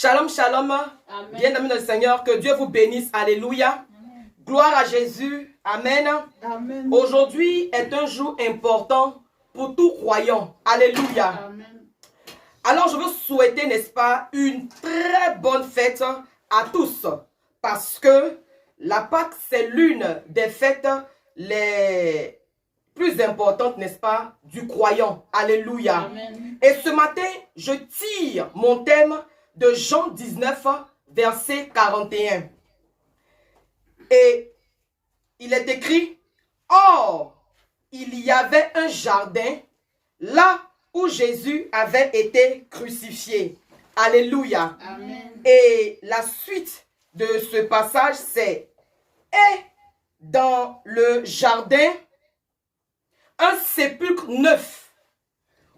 Shalom, shalom. Bien-aimés dans le Seigneur, que Dieu vous bénisse. Alléluia. Amen. Gloire à Jésus. Amen. Amen. Aujourd'hui est un jour important pour tout croyant. Alléluia. Amen. Alors, je veux souhaiter, n'est-ce pas, une très bonne fête à tous. Parce que la Pâque, c'est l'une des fêtes les plus importantes, n'est-ce pas, du croyant. Alléluia. Amen. Et ce matin, je tire mon thème de Jean 19, verset 41. Et il est écrit, « Or, il y avait un jardin là où Jésus avait été crucifié. » Alléluia. Amen. Et la suite de ce passage, c'est « Et dans le jardin, un sépulcre neuf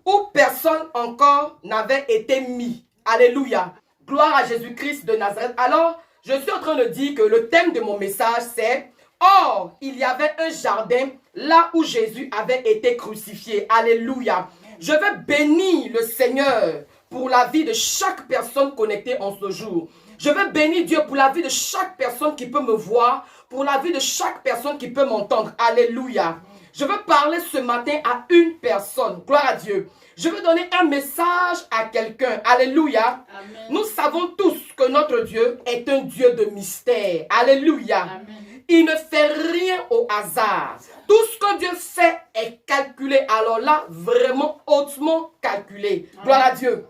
où personne encore n'avait été mis. » Alléluia. Gloire à Jésus-Christ de Nazareth. Alors, je suis en train de dire que le thème de mon message, c'est « Or, il y avait un jardin là où Jésus avait été crucifié. » Alléluia. Je veux bénir le Seigneur pour la vie de chaque personne connectée en ce jour. Je veux bénir Dieu pour la vie de chaque personne qui peut me voir, pour la vie de chaque personne qui peut m'entendre. Alléluia. Je veux parler ce matin à une personne. Gloire à Dieu. Je veux donner un message à quelqu'un. Alléluia. Amen. Nous savons tous que notre Dieu est un Dieu de mystère. Alléluia. Amen. Il ne fait rien au hasard. Tout ce que Dieu fait est calculé. Alors là, vraiment hautement calculé. Amen. Gloire à Dieu.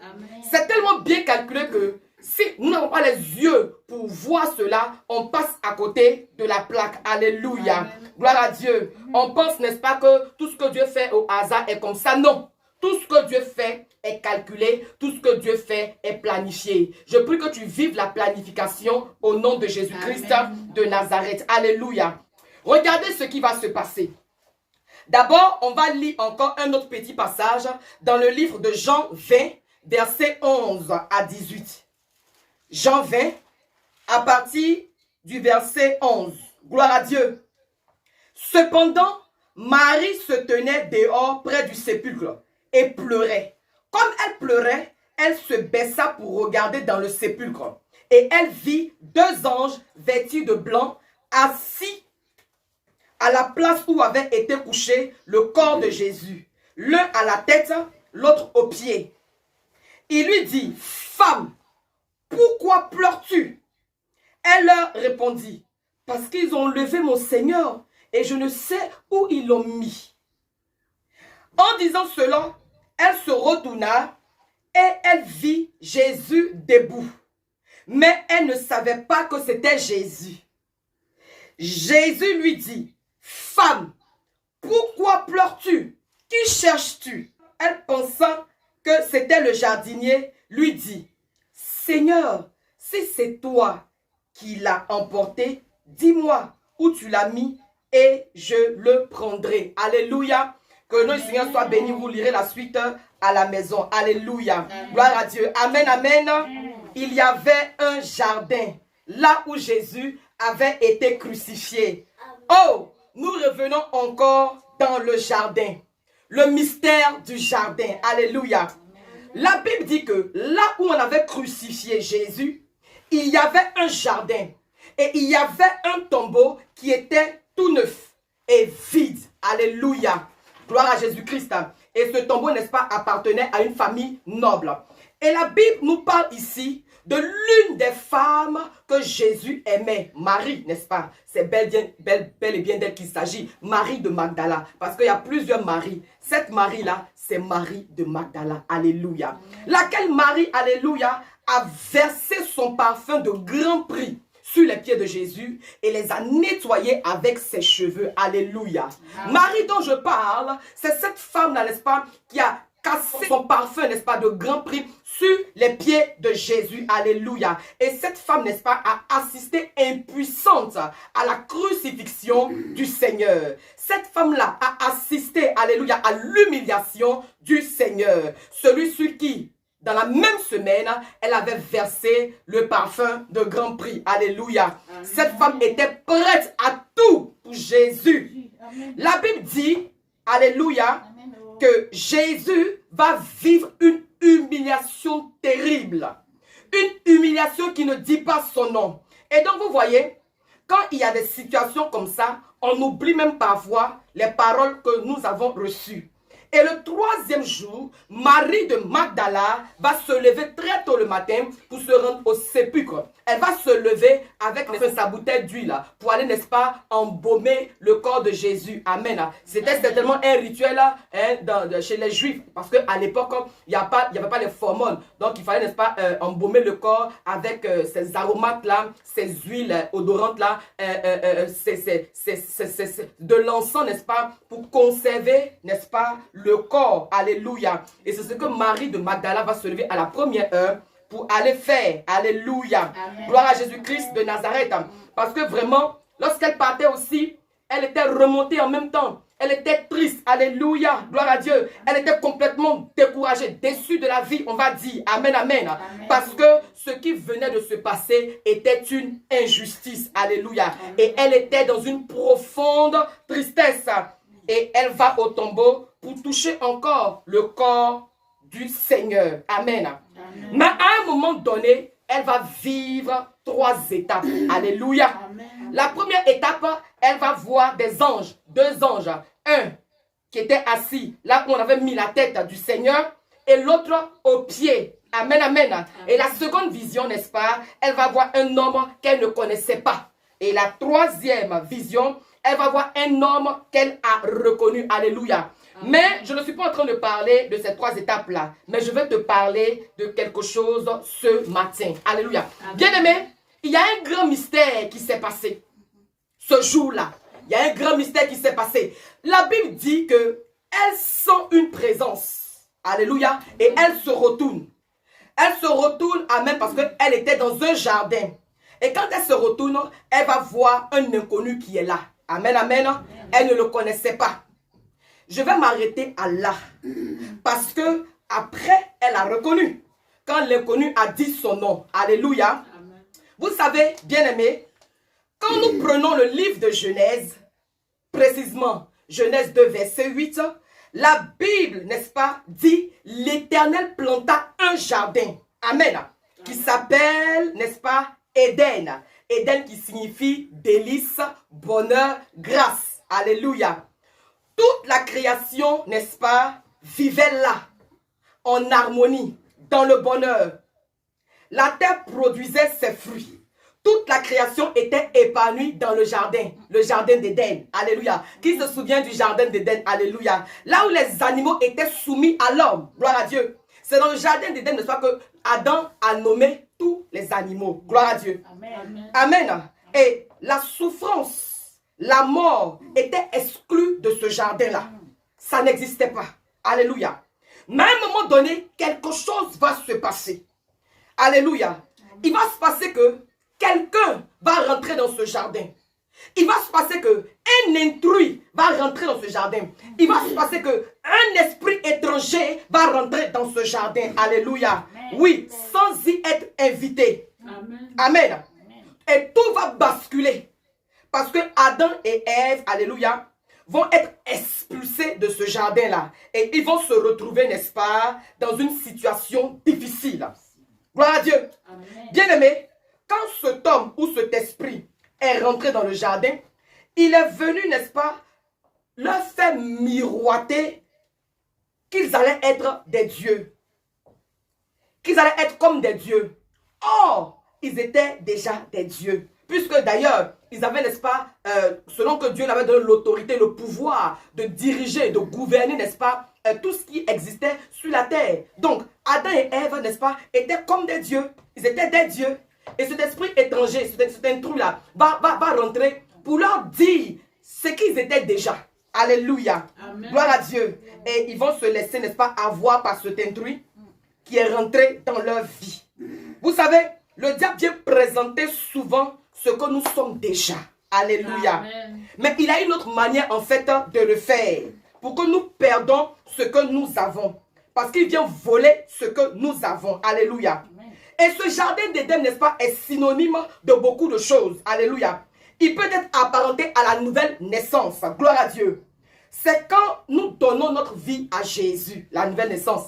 C'est tellement bien calculé que si nous n'avons pas les yeux pour voir cela, on passe à côté de la plaque. Alléluia. Amen. Gloire à Dieu. On pense, n'est-ce pas, que tout ce que Dieu fait au hasard est comme ça. Non. Tout ce que Dieu fait est calculé. Tout ce que Dieu fait est planifié. Je prie que tu vives la planification au nom de Jésus-Christ de Nazareth. Alléluia. Regardez ce qui va se passer. D'abord, on va lire encore un autre petit passage dans le livre de Jean 20, versets 11 à 18. Jean 20, à partir du verset 11. Gloire à Dieu. Cependant, Marie se tenait dehors près du sépulcre et pleurait. Comme elle pleurait, elle se baissa pour regarder dans le sépulcre. Et elle vit deux anges vêtus de blanc assis à la place où avait été couché le corps de Jésus. L'un à la tête, l'autre aux pieds. Il lui dit, « Femme, pourquoi pleures-tu » Elle leur répondit, « Parce qu'ils ont levé mon Seigneur et je ne sais où ils l'ont mis. » En disant cela, elle se retourna et elle vit Jésus debout. Mais elle ne savait pas que c'était Jésus. Jésus lui dit, « Femme, pourquoi pleures-tu? Qui cherches-tu » Elle pensant que c'était le jardinier, lui dit, « Seigneur, si c'est toi qui l'as emporté, dis-moi où tu l'as mis et je le prendrai. » Alléluia. Que le nom du Seigneur soit béni. Vous lirez la suite à la maison. Alléluia. Gloire à Dieu. Amen, amen. Il y avait un jardin là où Jésus avait été crucifié. Oh, nous revenons encore dans le jardin. Le mystère du jardin. Alléluia. La Bible dit que là où on avait crucifié Jésus, il y avait un jardin. Et il y avait un tombeau qui était tout neuf et vide. Alléluia. Gloire à Jésus-Christ. Et ce tombeau, n'est-ce pas, appartenait à une famille noble. Et la Bible nous parle ici de l'une des femmes que Jésus aimait. Marie, n'est-ce pas? C'est bel et bien d'elle qu'il s'agit. Marie de Magdala. Parce qu'il y a plusieurs Maries. Cette Marie-là, c'est Marie de Magdala. Alléluia. Laquelle Marie, alléluia, a versé son parfum de grand prix sur les pieds de Jésus et les a nettoyés avec ses cheveux. Alléluia. Marie dont je parle, c'est cette femme-là, n'est-ce pas, qui a cassé son parfum, n'est-ce pas, de grand prix sur les pieds de Jésus. Alléluia. Et cette femme, n'est-ce pas, a assisté impuissante à la crucifixion du Seigneur. Cette femme-là a assisté, alléluia, à l'humiliation du Seigneur. Celui sur qui, dans la même semaine, elle avait versé le parfum de grand prix. Alléluia. Amen. Cette femme était prête à tout pour Jésus. Amen. La Bible dit, alléluia, amen, que Jésus va vivre une humiliation terrible. Une humiliation qui ne dit pas son nom. Et donc, vous voyez, quand il y a des situations comme ça, on oublie même parfois les paroles que nous avons reçues. Et le troisième jour, Marie de Magdala va se lever très tôt le matin pour se rendre au sépulcre. Elle va se lever avec sa bouteille d'huile pour aller, n'est-ce pas, embaumer le corps de Jésus. Amen. C'était certainement un rituel chez les Juifs. Parce qu'à l'époque, il n'y avait pas les hormones. Donc, il fallait, n'est-ce pas, embaumer le corps avec ces aromates-là, ces huiles odorantes-là, de l'encens, n'est-ce pas, pour conserver, n'est-ce pas, le corps. Alléluia. Et c'est ce que Marie de Magdala va se lever à la première heure pour aller faire. Alléluia. Amen. Gloire à Jésus-Christ de Nazareth. Parce que vraiment, lorsqu'elle partait aussi, elle était remontée en même temps. Elle était triste. Alléluia. Gloire à Dieu. Elle était complètement découragée, déçue de la vie, on va dire. Amen, amen. Amen. Parce que ce qui venait de se passer était une injustice. Alléluia. Amen. Et elle était dans une profonde tristesse. Et elle va au tombeau pour toucher encore le corps du Seigneur. Amen. Amen. Mais à un moment donné, elle va vivre 3 étapes. Alléluia. Amen. La première étape, elle va voir des anges, 2 anges. Un qui était assis là où on avait mis la tête du Seigneur et l'autre au pied. Amen, amen. Amen. Et la seconde vision, n'est-ce pas, elle va voir un homme qu'elle ne connaissait pas. Et la troisième vision, elle va voir un homme qu'elle a reconnu. Alléluia. Mais je ne suis pas en train de parler de ces 3 étapes-là. Mais je vais te parler de quelque chose ce matin. Alléluia. Bien-aimé, il y a un grand mystère qui s'est passé. Ce jour-là, il y a un grand mystère qui s'est passé. La Bible dit qu'elle sent une présence. Alléluia. Et elle se retourne. Elle se retourne, amen, parce qu'elle était dans un jardin. Et quand elle se retourne, elle va voir un inconnu qui est là. Amen, amen. Elle ne le connaissait pas. Je vais m'arrêter à là. Parce que après, elle a reconnu. Quand l'inconnu a dit son nom. Alléluia. Amen. Vous savez, bien-aimés, quand nous prenons le livre de Genèse, précisément Genèse 2, verset 8, la Bible, n'est-ce pas, dit l'Éternel planta un jardin. Amen. Qui s'appelle, n'est-ce pas, Éden. Éden qui signifie délice, bonheur, grâce. Alléluia. Toute la création, n'est-ce pas, vivait là, en harmonie, dans le bonheur. La terre produisait ses fruits. Toute la création était épanouie dans le jardin d'Éden. Alléluia. Qui se souvient du jardin d'Éden? Alléluia. Là où les animaux étaient soumis à l'homme. Gloire à Dieu. C'est dans le jardin d'Éden, n'est-ce pas, que Adam a nommé tous les animaux. Gloire à Dieu. Amen. Amen. Et la souffrance, la mort était exclue de ce jardin-là. Ça n'existait pas. Alléluia. Mais à un moment donné, quelque chose va se passer. Alléluia. Il va se passer que quelqu'un va rentrer dans ce jardin. Il va se passer que un intrus va rentrer dans ce jardin. Il va se passer que un esprit étranger va rentrer dans ce jardin. Alléluia. Oui, sans y être invité. Amen. Amen. Et tout va basculer. Parce que Adam et Ève, alléluia, vont être expulsés de ce jardin-là. Et ils vont se retrouver, n'est-ce pas, dans une situation difficile. Gloire à Dieu. Bien-aimé, quand cet homme ou cet esprit est rentré dans le jardin, il est venu, n'est-ce pas, leur faire miroiter qu'ils allaient être des dieux. Qu'ils allaient être comme des dieux. Or, ils étaient déjà des dieux. Puisque d'ailleurs, ils avaient, n'est-ce pas, selon que Dieu leur avait donné l'autorité, le pouvoir de diriger, de gouverner, n'est-ce pas, tout ce qui existait sur la terre. Donc, Adam et Ève, n'est-ce pas, étaient comme des dieux. Ils étaient des dieux. Et cet esprit étranger, cet intrus-là, va rentrer pour leur dire ce qu'ils étaient déjà. Alléluia. Amen. Gloire à Dieu. Et ils vont se laisser, n'est-ce pas, avoir par cet intrus qui est rentré dans leur vie. Vous savez, le diable vient présenter souvent ce que nous sommes déjà. Alléluia. Amen. Mais il a une autre manière, en fait, de le faire. Pour que nous perdons ce que nous avons. Parce qu'il vient voler ce que nous avons. Alléluia. Amen. Et ce jardin d'Éden, n'est-ce pas, est synonyme de beaucoup de choses. Alléluia. Il peut être apparenté à la nouvelle naissance. Gloire à Dieu. C'est quand nous donnons notre vie à Jésus, la nouvelle naissance.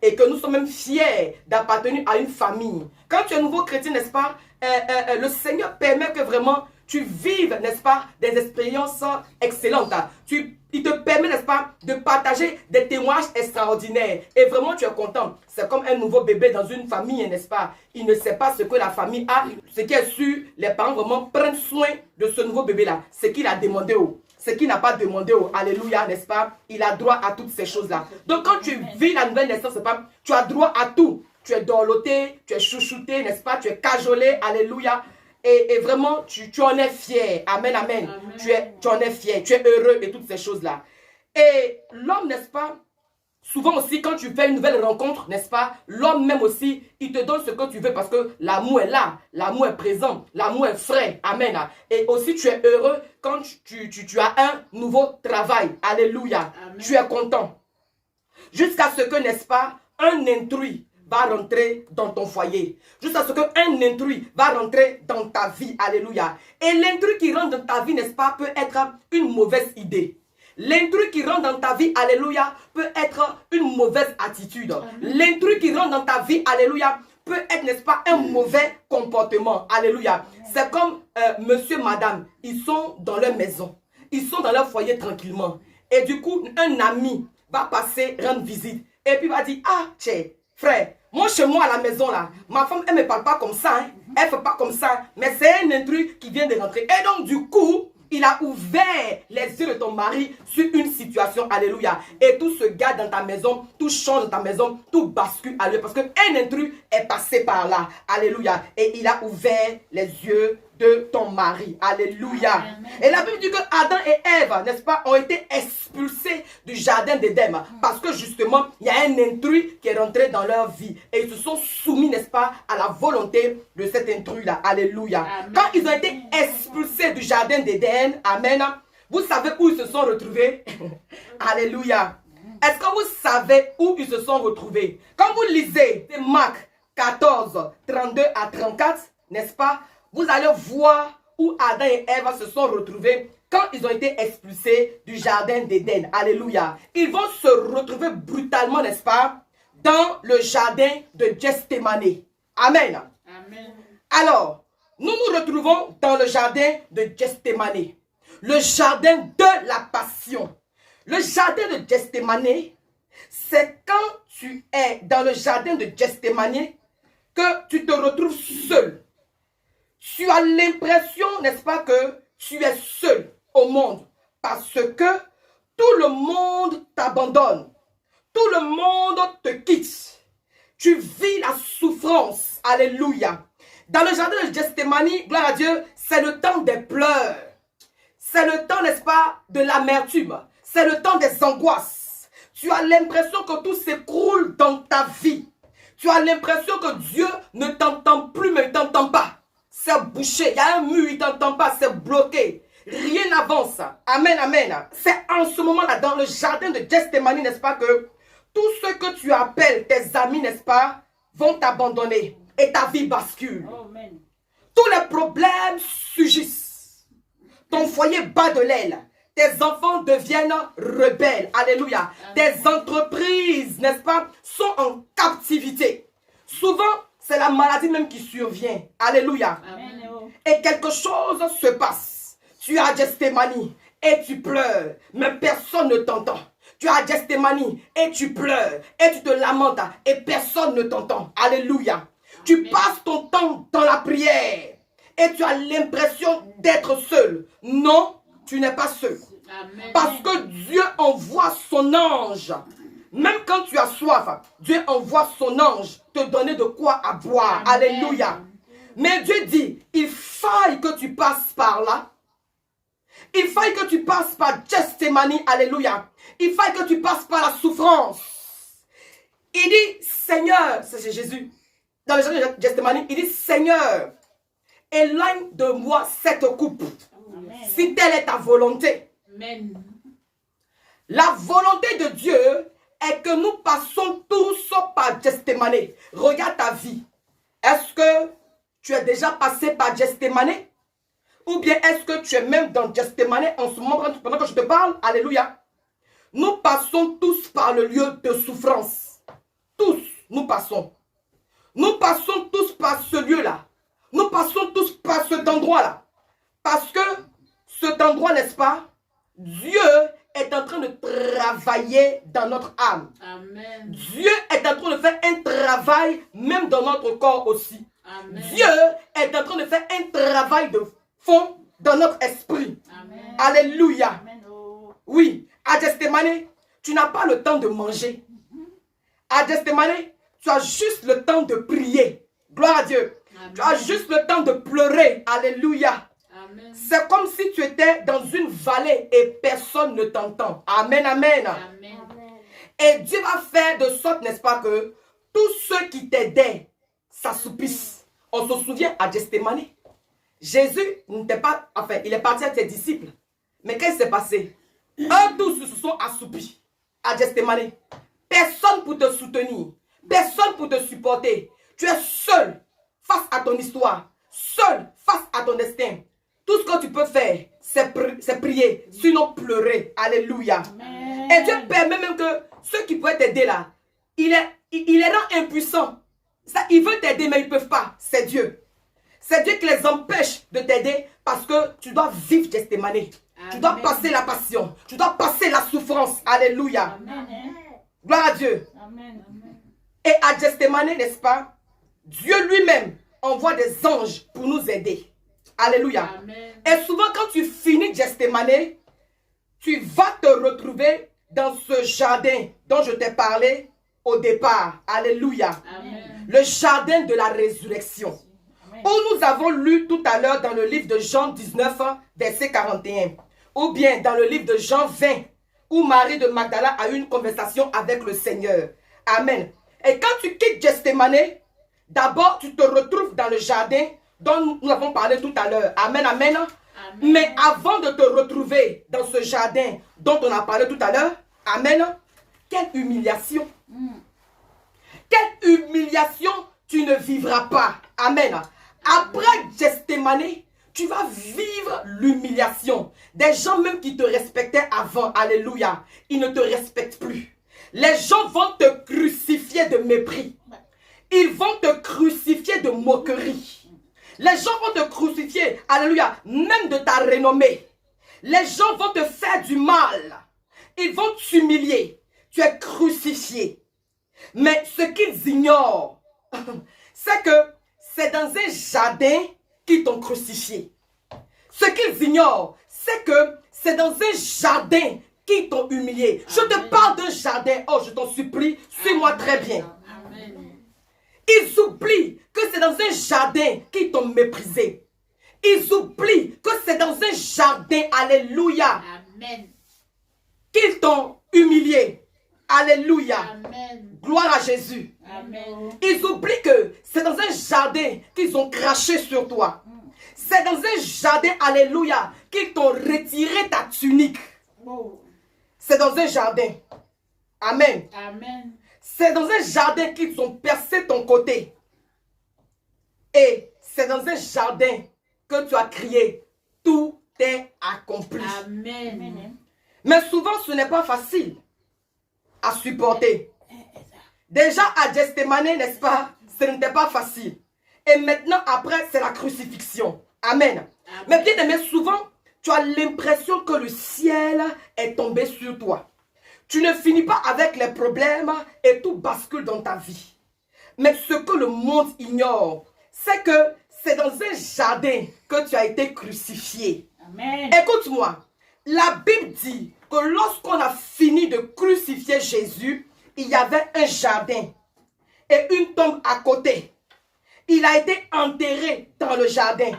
et que nous sommes même fiers d'appartenir à une famille. Quand tu es nouveau chrétien, n'est-ce pas, le Seigneur permet que vraiment tu vives, n'est-ce pas, des expériences excellentes. Il te permet, n'est-ce pas, de partager des témoignages extraordinaires. Et vraiment, tu es content. C'est comme un nouveau bébé dans une famille, n'est-ce pas? Il ne sait pas ce que la famille a. Ce qui est sûr, les parents vraiment prennent soin de ce nouveau bébé-là. Ce qu'il a demandé ce qu'il n'a pas demandé alléluia, n'est-ce pas? Il a droit à toutes ces choses-là. Donc, quand tu vis la nouvelle naissance, n'est-ce pas? Tu as droit à tout. Tu es dorloté, tu es chouchouté, n'est-ce pas? Tu es cajolé, alléluia. Et vraiment, tu en es fier. Amen, amen. Tu en es fier, tu es heureux et toutes ces choses-là. Et l'homme, n'est-ce pas? Souvent aussi, quand tu fais une nouvelle rencontre, n'est-ce pas? L'homme même aussi, il te donne ce que tu veux parce que l'amour est là, l'amour est présent, l'amour est frais. Amen. Et aussi, tu es heureux quand tu as un nouveau travail. Alléluia. Amen. Tu es content. Jusqu'à ce que, n'est-ce pas, un intrus va rentrer dans ton foyer. Jusqu'à ce qu'un intrus va rentrer dans ta vie. Alléluia. Et l'intrus qui rentre dans ta vie, n'est-ce pas, peut être une mauvaise idée. L'intrus qui rentre dans ta vie, alléluia, peut être une mauvaise attitude. L'intrus qui rentre dans ta vie, alléluia, peut être, n'est-ce pas, un mauvais comportement. Alléluia. C'est comme monsieur, madame, ils sont dans leur maison. Ils sont dans leur foyer tranquillement. Et du coup, un ami va passer, rendre visite. Et puis va dire, ah, tiens, frère, moi chez moi à la maison là, ma femme, elle ne me parle pas comme ça. Hein. Elle ne fait pas comme ça. Mais c'est un intrus qui vient de rentrer. Et donc, du coup, il a ouvert les yeux de ton mari sur une situation. Alléluia. Et tout se garde dans ta maison, tout change dans ta maison, tout bascule à lui. Parce qu'un intrus est passé par là. Alléluia. Et il a ouvert les yeux de ton mari. Alléluia. Amen. Et la Bible dit que Adam et Ève, n'est-ce pas, ont été expulsés du jardin d'Éden. Parce que justement, il y a un intrus qui est rentré dans leur vie. Et ils se sont soumis, n'est-ce pas, à la volonté de cet intrus-là. Alléluia. Amen. Quand ils ont été expulsés du jardin d'Éden, amen, vous savez où ils se sont retrouvés? Alléluia. Est-ce que vous savez où ils se sont retrouvés? Quand vous lisez Marc 14, 32 à 34, n'est-ce pas, vous allez voir où Adam et Ève se sont retrouvés quand ils ont été expulsés du jardin d'Éden. Alléluia. Ils vont se retrouver brutalement, n'est-ce pas, dans le jardin de Gethsémani. Amen. Amen. Alors, nous nous retrouvons dans le jardin de Gethsémani. Le jardin de la passion. Le jardin de Gethsémani, c'est quand tu es dans le jardin de Gethsémani que tu te retrouves seul. Tu as l'impression, n'est-ce pas, que tu es seul au monde parce que tout le monde t'abandonne. Tout le monde te quitte. Tu vis la souffrance. Alléluia. Dans le jardin de Gethsémani, gloire à Dieu, c'est le temps des pleurs. C'est le temps, n'est-ce pas, de l'amertume. C'est le temps des angoisses. Tu as l'impression que tout s'écroule dans ta vie. Tu as l'impression que Dieu ne t'entend plus, mais il ne t'entend pas. C'est bouché, il y a un mur, il ne t'entend pas, c'est bloqué. Rien n'avance. Amen, amen. C'est en ce moment-là, dans le jardin de Gethsémani, n'est-ce pas, que tous ceux que tu appelles tes amis, n'est-ce pas, vont t'abandonner et ta vie bascule. Amen. Tous les problèmes surgissent. Ton foyer bat de l'aile. Tes enfants deviennent rebelles. Alléluia. Amen. Tes entreprises, n'est-ce pas, sont en captivité. Souvent, c'est la maladie même qui survient. Alléluia. Amen. Et quelque chose se passe. Tu es à Gethsémani et tu pleures, mais personne ne t'entend. Tu es à Gethsémani et tu pleures et tu te lamentes et personne ne t'entend. Alléluia. Tu passes ton temps dans la prière et tu as l'impression d'être seul. Non, tu n'es pas seul. Amen. Parce que Dieu envoie son ange. Même quand tu as soif, Dieu envoie son ange te donner de quoi à boire. Amen. Alléluia. Mais Dieu dit, il faille que tu passes par là. Il faille que tu passes par Gethsémani. Alléluia. Il faille que tu passes par la souffrance. Il dit, Seigneur, c'est Jésus. Dans le jardin de Gethsémani, il dit, Seigneur, éloigne de moi cette coupe. Amen. Si telle est ta volonté. Amen. La volonté de Dieu est que nous passons tous par Gethsémani. Regarde ta vie. Est-ce que tu es déjà passé par Gethsémani? Ou bien est-ce que tu es même dans Gethsémani en ce moment pendant que je te parle? Alléluia. Nous passons tous par le lieu de souffrance. Tous. nous passons. Nous passons tous par ce lieu-là. Nous passons tous par cet endroit-là. Parce que cet endroit, n'est-ce pas, Dieu est en train de travailler dans notre âme. Amen. Dieu est en train de faire un travail même dans notre corps aussi. Amen. Dieu est en train de faire un travail de fond dans notre esprit. Amen. Alléluia. Amen. Oh. Oui, à Gethsémane, tu n'as pas le temps de manger. À Gethsémane, tu as juste le temps de prier. Gloire à Dieu. Amen. Tu as juste le temps de pleurer. Alléluia. Amen. C'est comme si tu étais dans une vallée et personne ne t'entend. Amen, amen. Amen. Et Dieu va faire de sorte, n'est-ce pas, que tous ceux qui t'aidaient s'assoupissent. On se souvient à Gethsémane. Jésus n'était pas, enfin, il est parti avec ses disciples. Mais qu'est-ce qui s'est passé? Eux tous se sont assoupis à Gethsémane. Personne pour te soutenir. Personne pour te supporter. Tu es seul face à ton histoire. Seul face à ton destin. Tout ce que tu peux faire, c'est prier. Sinon pleurer. Alléluia. Amen. Et Dieu permet même que ceux qui pouvaient t'aider là, il les rend impuissants. Ça, ils veulent t'aider mais ils ne peuvent pas. C'est Dieu. C'est Dieu qui les empêche de t'aider parce que tu dois vivre Gethsémane. Tu dois passer la passion. Tu dois passer la souffrance. Alléluia. Amen. Gloire à Dieu. Amen. Et à Gethsémane, n'est-ce pas? Dieu lui-même envoie des anges pour nous aider. Alléluia. Amen. Et souvent quand tu finis Gethsémane, tu vas te retrouver dans ce jardin dont je t'ai parlé au départ. Alléluia. Amen. Le jardin de la résurrection. Amen. Où nous avons lu tout à l'heure dans le livre de Jean 19, verset 41. Ou bien dans le livre de Jean 20, où Marie de Magdala a eu une conversation avec le Seigneur. Amen. Et quand tu quittes Gethsémane, d'abord tu te retrouves dans le jardin dont nous avons parlé tout à l'heure. Amen, amen. Amen. Mais avant de te retrouver dans ce jardin dont on a parlé tout à l'heure, amen, quelle humiliation. Quelle humiliation tu ne vivras pas. Amen. Après Gethsémane, tu vas vivre l'humiliation. Des gens même qui te respectaient avant, alléluia, ils ne te respectent plus. Les gens vont te crucifier de mépris. Ils vont te crucifier de moquerie. Les gens vont te crucifier, alléluia, même de ta renommée. Les gens vont te faire du mal. Ils vont t'humilier. Tu es crucifié. Mais ce qu'ils ignorent, c'est que c'est dans un jardin qu'ils t'ont crucifié. Ce qu'ils ignorent, c'est que c'est dans un jardin qu'ils t'ont humilié. Je te parle d'un jardin. Oh, je t'en supplie, suis-moi très bien. Amen. Ils oublient que c'est dans un jardin qu'ils t'ont méprisé. Ils oublient que c'est dans un jardin, alléluia, Amen. qu'ils t'ont humilié. Alléluia. Amen. Gloire à Jésus. Amen. Ils oublient que c'est dans un jardin qu'ils ont craché sur toi. C'est dans un jardin, alléluia, qu'ils t'ont retiré ta tunique. Oh. C'est dans un jardin. Amen. Amen. C'est dans un jardin qu'ils ont percé ton côté. Et c'est dans un jardin que tu as crié, tout est accompli. Amen. Amen. Mais souvent, ce n'est pas facile à supporter. Déjà à Gethsémane, n'est-ce pas? Ce n'était pas facile. Et maintenant, après, c'est la crucifixion. Amen. Mais bien aimé, souvent, tu as l'impression que le ciel est tombé sur toi. Tu ne finis pas avec les problèmes et tout bascule dans ta vie. Mais ce que le monde ignore, c'est que c'est dans un jardin que tu as été crucifié. Amen. Écoute-moi, la Bible dit que lorsqu'on a fini de crucifier Jésus, il y avait un jardin et une tombe à côté. Il a été enterré dans le jardin.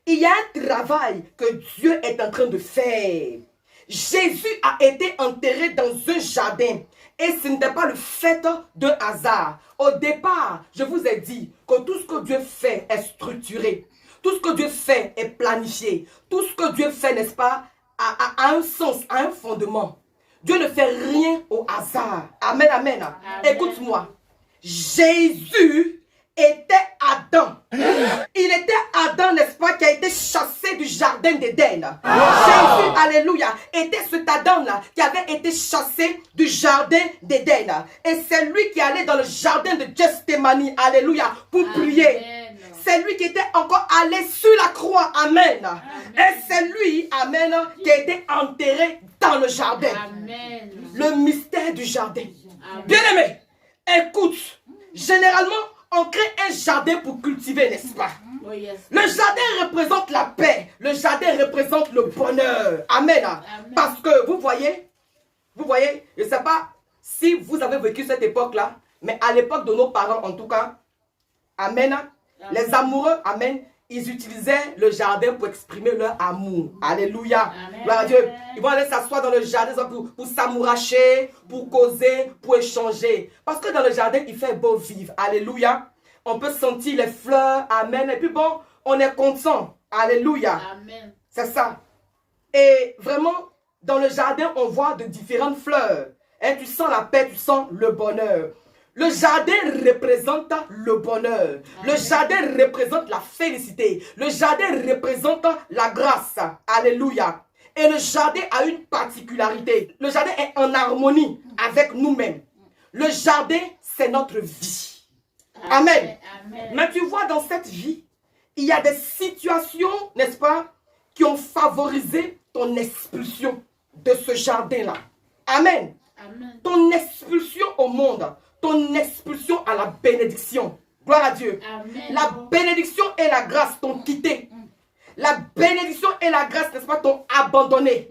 Il y a un travail que Dieu est en train de faire. Jésus a été enterré dans un jardin. Et ce n'était pas le fait de hasard. Au départ, je vous ai dit que tout ce que Dieu fait est structuré. Tout ce que Dieu fait est planifié. Tout ce que Dieu fait, n'est-ce pas, a un sens, a un fondement. Dieu ne fait rien au hasard. Amen, amen. Amen. Écoute-moi. Jésus était Adam. Il était Adam, n'est-ce pas, qui a été chassé du jardin d'Éden. Jésus, alléluia, était cet Adam-là qui avait été chassé du jardin d'Éden. Et c'est lui qui allait dans le jardin de Gethsémani, alléluia, pour prier. C'est lui qui était encore allé sur la croix, amen. Et c'est lui, amen, qui a été enterré dans le jardin. Amen. Le mystère du jardin. Amen. Bien-aimé, écoute, généralement, on crée un jardin pour cultiver, n'est-ce pas? Oh, yes. Le jardin représente la paix. Le jardin représente le bonheur. Amen. Parce que vous voyez, je ne sais pas si vous avez vécu cette époque-là, mais à l'époque de nos parents, en tout cas, amen, les amoureux, amen, ils utilisaient le jardin pour exprimer leur amour. Alléluia. Amen. Gloire à Dieu. Ils vont aller s'asseoir dans le jardin pour s'amouracher, pour causer, pour échanger. Parce que dans le jardin, il fait beau vivre. Alléluia. On peut sentir les fleurs. Amen. Et puis bon, on est content. Alléluia. Amen. C'est ça. Et vraiment, dans le jardin, on voit de différentes fleurs. Et tu sens la paix, tu sens le bonheur. Le jardin représente le bonheur. Le jardin représente la félicité. Le jardin représente la grâce. Alléluia. Et le jardin a une particularité. Le jardin est en harmonie avec nous-mêmes. Le jardin, c'est notre vie. Amen. Amen. Mais tu vois, dans cette vie, il y a des situations, n'est-ce pas, qui ont favorisé ton expulsion de ce jardin-là. Amen. Amen. Ton expulsion au monde, ton expulsion à la bénédiction. Gloire à Dieu. Amen. La bénédiction et la grâce t'ont quitté. La bénédiction et la grâce, n'est-ce pas, t'ont abandonné.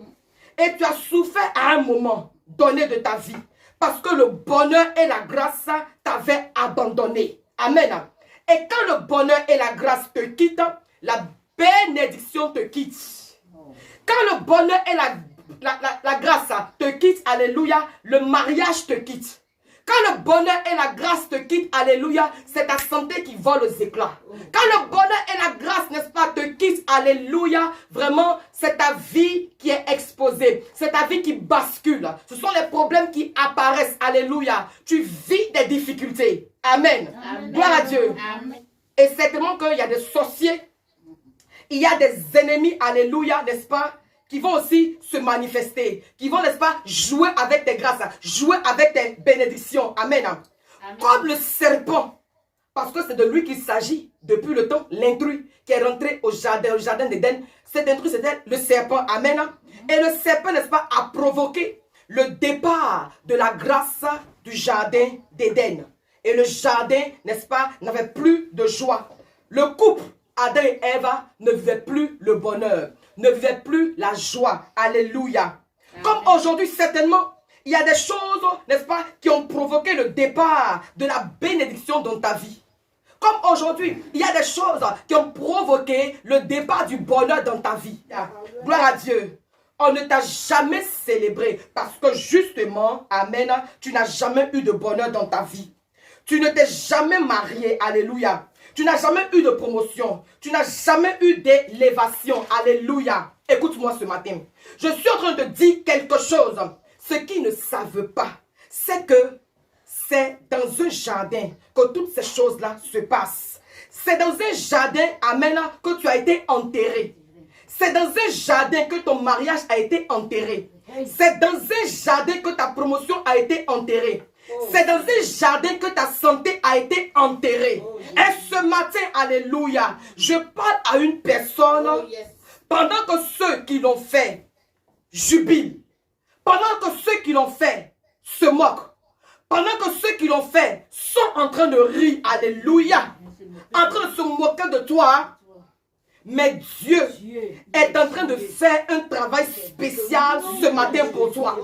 Et tu as souffert à un moment donné de ta vie. Parce que le bonheur et la grâce t'avaient abandonné. Amen. Et quand le bonheur et la grâce te quittent, la bénédiction te quitte. Quand le bonheur et la grâce te quittent, alléluia, le mariage te quitte. Quand le bonheur et la grâce te quittent, alléluia, c'est ta santé qui vole aux éclats. Quand le bonheur et la grâce, n'est-ce pas, te quittent, alléluia, vraiment, c'est ta vie qui est exposée. C'est ta vie qui bascule. Ce sont les problèmes qui apparaissent, alléluia. Tu vis des difficultés. Amen. Amen. Gloire à Dieu. Amen. Et certainement qu'il y a des sorciers, il y a des ennemis, alléluia, n'est-ce pas, qui vont aussi se manifester, qui vont, n'est-ce pas, jouer avec tes grâces, jouer avec tes bénédictions. Amen. Amen. Comme le serpent, parce que c'est de lui qu'il s'agit depuis le temps, l'intrus qui est rentré au jardin d'Éden. Cet intrus, c'était le serpent. Amen. Et le serpent, n'est-ce pas, a provoqué le départ de la grâce du jardin d'Éden. Et le jardin, n'est-ce pas, n'avait plus de joie. Le couple, Adam et Ève, ne vivaient plus le bonheur, ne vivaient plus la joie. Alléluia. Amen. Comme aujourd'hui, certainement, il y a des choses, n'est-ce pas, qui ont provoqué le départ de la bénédiction dans ta vie. Comme aujourd'hui, il y a des choses qui ont provoqué le départ du bonheur dans ta vie. Gloire à Dieu. On ne t'a jamais célébré parce que justement, amen, tu n'as jamais eu de bonheur dans ta vie. Tu ne t'es jamais marié, alléluia. Tu n'as jamais eu de promotion. Tu n'as jamais eu d'élévation, alléluia. Écoute-moi ce matin. Je suis en train de dire quelque chose. Ce qu'ils ne savent pas, c'est que c'est dans un jardin que toutes ces choses-là se passent. C'est dans un jardin, amen, que tu as été enterré. C'est dans un jardin que ton mariage a été enterré. C'est dans un jardin que ta promotion a été enterrée. C'est dans un jardin que ta santé a été enterrée. Et ce matin, alléluia, je parle à une personne pendant que ceux qui l'ont fait jubilent. Pendant que ceux qui l'ont fait se moquent. Pendant que ceux qui l'ont fait sont en train de rire, alléluia, en train de se moquer de toi. Mais Dieu est en train de faire un travail spécial ce matin pour toi.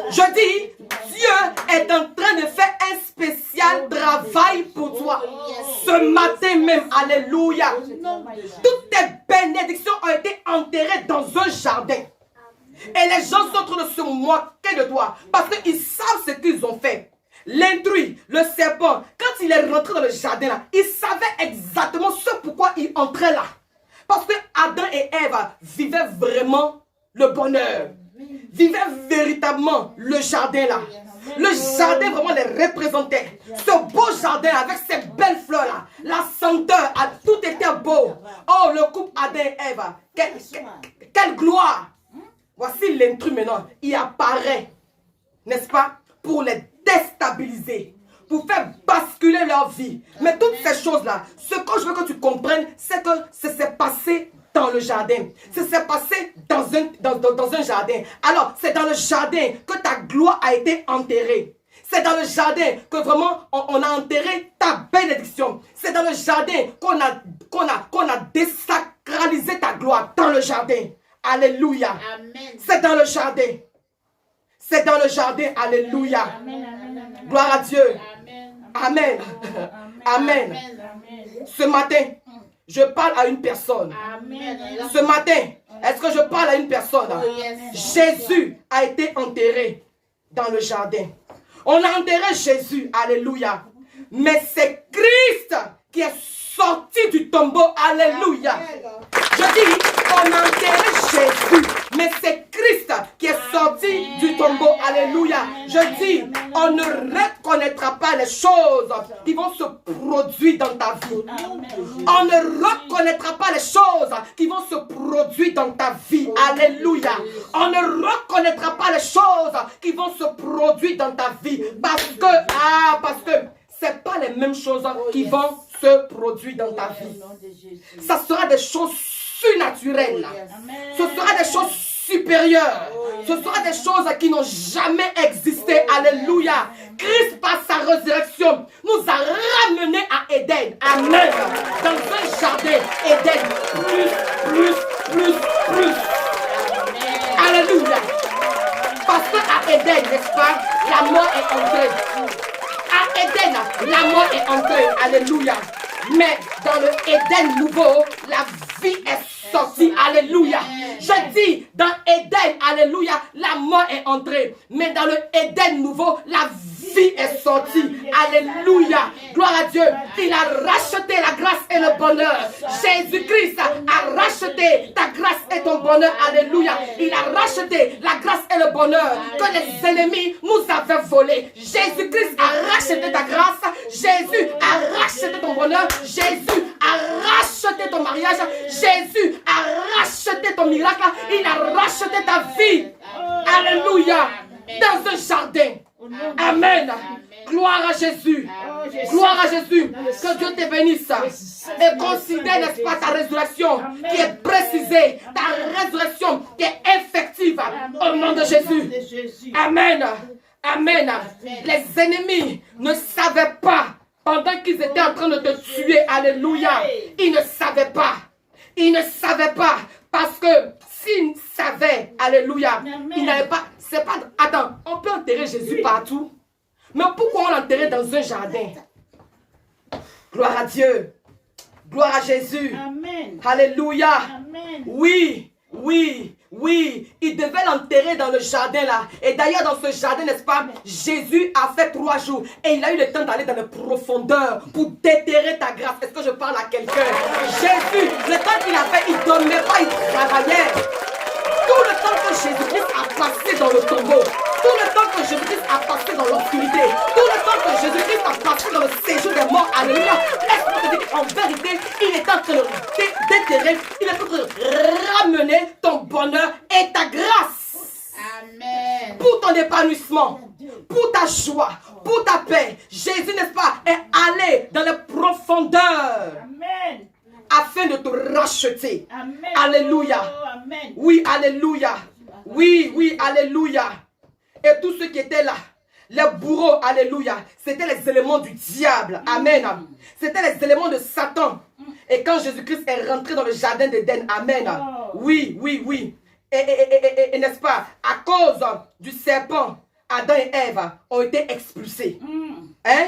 Je dis, Dieu est en train de faire un spécial travail pour toi. Ce matin même, alléluia. Toutes tes bénédictions ont été enterrées dans un jardin. Et les gens sont en train de se moquer de toi parce qu'ils savent ce qu'ils ont fait. L'intrus, le serpent, quand il est rentré dans le jardin là, il savait exactement ce pourquoi il entrait là. Parce que Adam et Ève vivaient vraiment le bonheur. Vivaient véritablement le jardin là. Le jardin vraiment les représentait. Ce beau jardin avec ces belles fleurs là. senteur, tout était beau. Oh, le couple Adam et Ève, quelle gloire. Voici l'intrus maintenant, il apparaît, n'est-ce pas, pour les déstabiliser, pour faire basculer leur vie. Mais toutes ces choses-là, ce que je veux que tu comprennes, c'est que ça s'est passé dans le jardin. Ça s'est passé dans un jardin. Alors, c'est dans le jardin que ta gloire a été enterrée. C'est dans le jardin que vraiment on a enterré ta bénédiction. C'est dans le jardin qu'on a désacralisé ta gloire. Dans le jardin. Alléluia. C'est dans le jardin. C'est dans le jardin. Alléluia. Gloire à Dieu. Amen. Amen. Ce matin, je parle à une personne. Ce matin, est-ce que je parle à une personne? Jésus a été enterré dans le jardin. On a enterré Jésus. Alléluia. Mais c'est Christ qui est sorti du tombeau. Alléluia. Je dis, on a enterré Jésus, mais c'est Christ qui est sorti du tombeau. Alléluia. Je dis, on ne reconnaîtra pas les choses qui vont se produire dans ta vie. On ne reconnaîtra pas les choses qui vont se produire dans ta vie. Alléluia. On ne reconnaîtra pas les choses qui vont se produire dans ta vie. Parce que c'est pas les mêmes choses qui vont se produire dans ta vie. Ça sera des choses surnaturelles. Ce sera des choses supérieures. Ce sera des choses qui n'ont jamais existé. Alléluia. Christ, par sa résurrection, nous a ramenés à Éden. Amen. Dans un jardin, Éden. Plus. Alléluia. Parce qu'à Éden, n'est-ce pas, la mort est entrée. À Éden, la mort est entrée. Alléluia. Mais dans le Éden nouveau, la vie est sortie. Alléluia. Je dis, dans Éden, alléluia, la mort est entrée. Mais dans le Éden nouveau, la vie est sortie. Alléluia. Gloire à Dieu. Il a racheté la grâce et le bonheur. Jésus-Christ a racheté ta grâce et ton bonheur. Alléluia. Il a racheté la grâce et le bonheur que les ennemis nous avaient volé. Jésus-Christ a racheté ta grâce. Jésus a racheté ton bonheur. Jésus a racheté ton mariage. Jésus a racheté ton miracle. Il a racheté ta vie. Alléluia. Dans un jardin. Amen. Gloire à Jésus. Gloire à Jésus. Que Dieu te bénisse. Et considère, n'est-ce pas, ta résurrection qui est précisée. Ta résurrection qui est effective. Au nom de Jésus. Amen. Amen. Les ennemis ne savaient pas. Pendant qu'ils étaient en train de te tuer. Alléluia. Ils ne savaient pas. Ils ne savaient pas. Parce que s'ils savaient, alléluia, ils n'avaient pas. C'est pas. Attends, on peut enterrer Jésus partout. Mais pourquoi on l'enterrait dans un jardin? Gloire à Dieu. Gloire à Jésus. Amen. Alléluia. Amen. Oui. Il devait l'enterrer dans le jardin là. Et d'ailleurs dans ce jardin, n'est-ce pas, Jésus a fait 3 jours. Et il a eu le temps d'aller dans les profondeurs pour déterrer ta grâce. Est-ce que je parle à quelqu'un? Jésus, le temps qu'il a fait, il ne dormait pas, il travaillait. Tout le temps que Jésus-Christ a passé dans le tombeau, tout le temps que Jésus-Christ a passé dans l'obscurité, tout le temps que Jésus-Christ a passé dans le séjour des morts, alléluia, est-ce que tu dis qu'en vérité, il est en train de déterrer, il est en train de ramener ton bonheur et ta grâce. Amen. Pour ton épanouissement, pour ta joie, pour ta paix. Jésus, n'est-ce pas, est allé dans les profondeurs. Amen. Afin de te racheter. Amen. Alléluia. Oh, amen. Oui, alléluia. Oui, alléluia. Et tous ceux qui étaient là, les bourreaux, alléluia, c'était les éléments du diable. Amen. C'était les éléments de Satan. Et quand Jésus-Christ est rentré dans le jardin d'Éden, amen. Oui. Et n'est-ce pas, à cause du serpent, Adam et Ève ont été expulsés. Hein?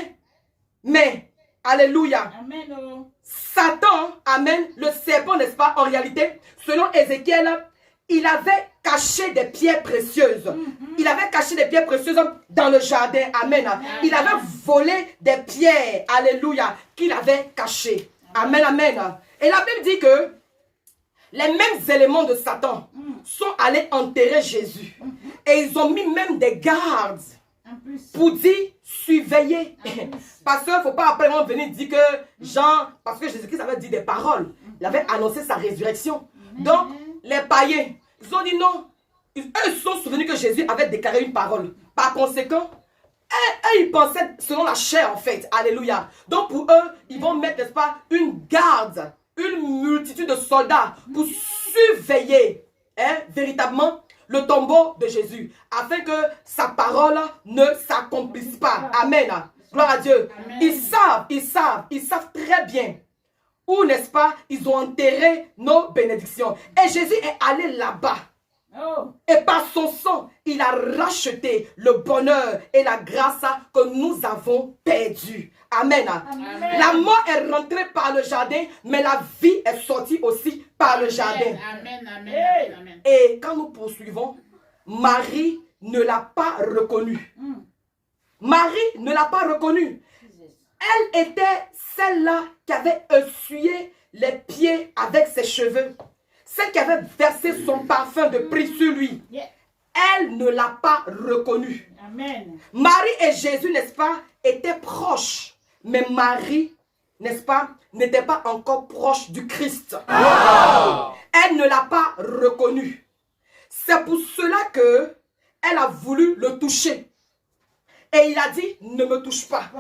Mais, alléluia. Amen. Oh. Satan, amen, le serpent, n'est-ce pas, en réalité, selon Ézéchiel, il avait caché des pierres précieuses. Il avait caché des pierres précieuses dans le jardin. Amen. Il avait volé des pierres, alléluia, qu'il avait cachées. Amen, amen. Et la Bible dit que les mêmes éléments de Satan sont allés enterrer Jésus. Et ils ont mis même des gardes En plus. pour dire surveiller. En plus. Parce qu'il ne faut pas après venir dire que Jean, parce que Jésus-Christ avait dit des paroles, il avait annoncé sa résurrection. Donc, les païens, ils ont dit non. Eux se sont souvenus que Jésus avait déclaré une parole. Par conséquent, eux, ils pensaient selon la chair en fait. Alléluia. Donc pour eux, ils vont mettre, n'est-ce pas, une garde, une multitude de soldats pour surveiller véritablement le tombeau de Jésus. Afin que sa parole ne s'accomplisse pas. Amen. Gloire à Dieu. Amen. Ils savent très bien où, n'est-ce pas, ils ont enterré nos bénédictions. Et Jésus est allé là-bas. Oh. Et par son sang, il a racheté le bonheur et la grâce que nous avons perdu. Amen. Amen. La mort est rentrée par le jardin, mais la vie est sortie aussi par le jardin. Amen. Amen. Hey. Amen. Amen. Et quand nous poursuivons, Marie ne l'a pas reconnu. Marie ne l'a pas reconnu. Elle était celle-là qui avait essuyé les pieds avec ses cheveux. Celle qui avait versé son parfum de prix sur lui. Yeah. Elle ne l'a pas reconnu. Amen. Marie et Jésus, n'est-ce pas, étaient proches. Mais Marie, n'est-ce pas, n'était pas encore proche du Christ. Elle ne l'a pas reconnu. C'est pour cela que elle a voulu le toucher. Et il a dit, ne me touche pas.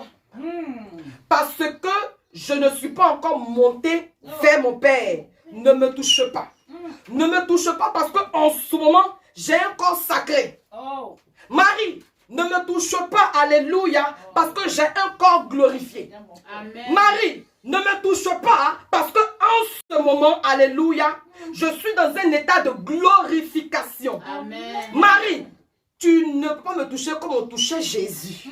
Parce que je ne suis pas encore monté vers mon Père. Ne me touche pas. Ne me touche pas parce qu'en ce moment, j'ai un corps sacré. Oh. Marie, ne me touche pas, alléluia, parce que j'ai un corps glorifié. Amen. Marie, ne me touche pas parce que en ce moment, alléluia, je suis dans un état de glorification. Amen. Marie, tu ne peux pas me toucher comme on touchait Jésus.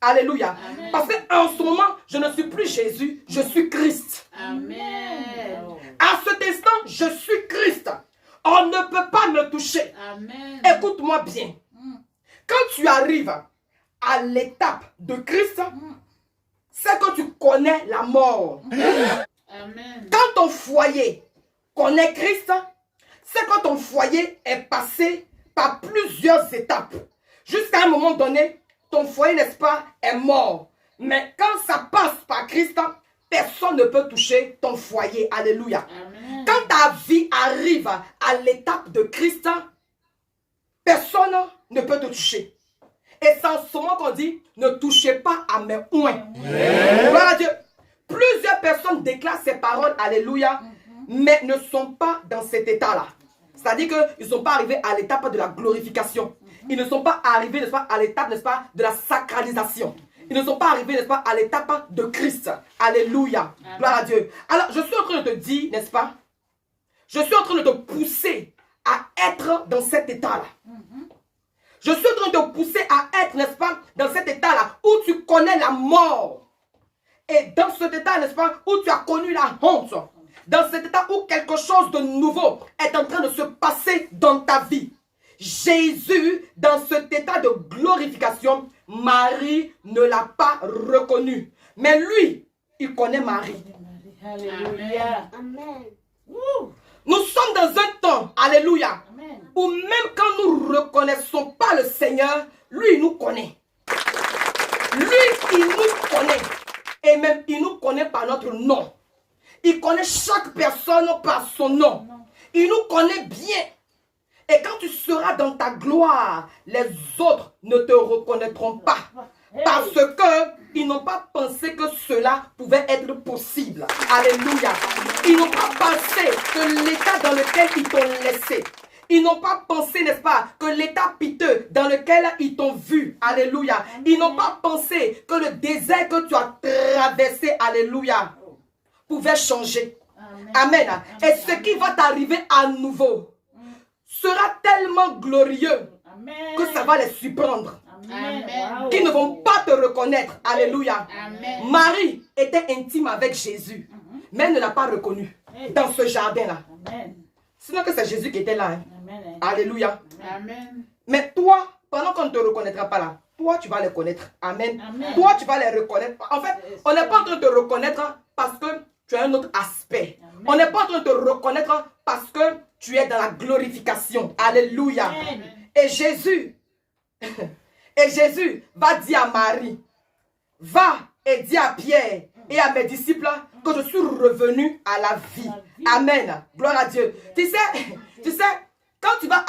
Alléluia. Amen. Parce qu'en ce moment, je ne suis plus Jésus, je suis Christ. Amen. À cet instant, je suis Christ. On ne peut pas me toucher. Amen. Écoute-moi bien. Quand tu arrives à l'étape de Christ, c'est que tu connais la mort. Amen. Quand ton foyer connaît Christ, c'est que ton foyer est passé par plusieurs étapes. Jusqu'à un moment donné, ton foyer, n'est-ce pas, est mort. Mais quand ça passe par Christ, personne ne peut toucher ton foyer. Alléluia. Amen. Quand ta vie arrive à l'étape de Christ, personne ne peut te toucher. Et c'est en ce moment qu'on dit, ne touchez pas à mes oins. Gloire à Dieu. Plusieurs personnes déclarent ces paroles, alléluia, mais ne sont pas dans cet état-là. C'est-à-dire qu'ils ne sont pas arrivés à l'étape de la glorification. Ils ne sont pas arrivés, n'est-ce pas, à l'étape, n'est-ce pas, de la sacralisation. Ils ne sont pas arrivés, n'est-ce pas, à l'étape de Christ. Alléluia. Gloire à Dieu. Alors, je suis en train de te dire, n'est-ce pas, je suis en train de te pousser à être dans cet état-là. Je suis en train de te pousser à être, n'est-ce pas, dans cet état-là où tu connais la mort. Et dans cet état, n'est-ce pas, où tu as connu la honte. Dans cet état où quelque chose de nouveau est en train de se passer dans ta vie. Jésus, dans cet état de glorification, Marie ne l'a pas reconnu. Mais lui, il connaît Marie. Alléluia. Amen. Nous sommes dans un temps, alléluia, Amen. où même quand nous ne reconnaissons pas le Seigneur, lui, il nous connaît. Lui, il nous connaît. Et même, il nous connaît par notre nom. Il connaît chaque personne par son nom. Il nous connaît bien. Et quand tu seras dans ta gloire, les autres ne te reconnaîtront pas. Parce qu'ils n'ont pas pensé que cela pouvait être possible. Alléluia. Ils n'ont pas pensé que l'état dans lequel ils t'ont laissé. Ils n'ont pas pensé, n'est-ce pas, que l'état piteux dans lequel ils t'ont vu. Alléluia. Ils n'ont pas pensé que le désert que tu as traversé, alléluia, pouvait changer. Amen. Et ce qui va t'arriver à nouveau sera tellement glorieux que ça va les surprendre. Amen. Qui ne vont pas te reconnaître. Alléluia. Amen. Marie était intime avec Jésus, mais elle ne l'a pas reconnu dans ce jardin-là. Amen. Sinon que c'est Jésus qui était là. Hein. Amen. Alléluia. Amen. Mais toi, pendant qu'on ne te reconnaîtra pas là, toi tu vas les connaître. Amen. Amen. Toi tu vas les reconnaître. En fait, on n'est pas en train de te reconnaître parce que tu as un autre aspect. Amen. On n'est pas en train de te reconnaître parce que tu es dans la glorification. Alléluia. Amen. Et Jésus, Et Jésus va dire à Marie, va et dis à Pierre et à mes disciples que je suis revenu à la vie. Amen. Gloire à Dieu. Tu sais, quand tu vas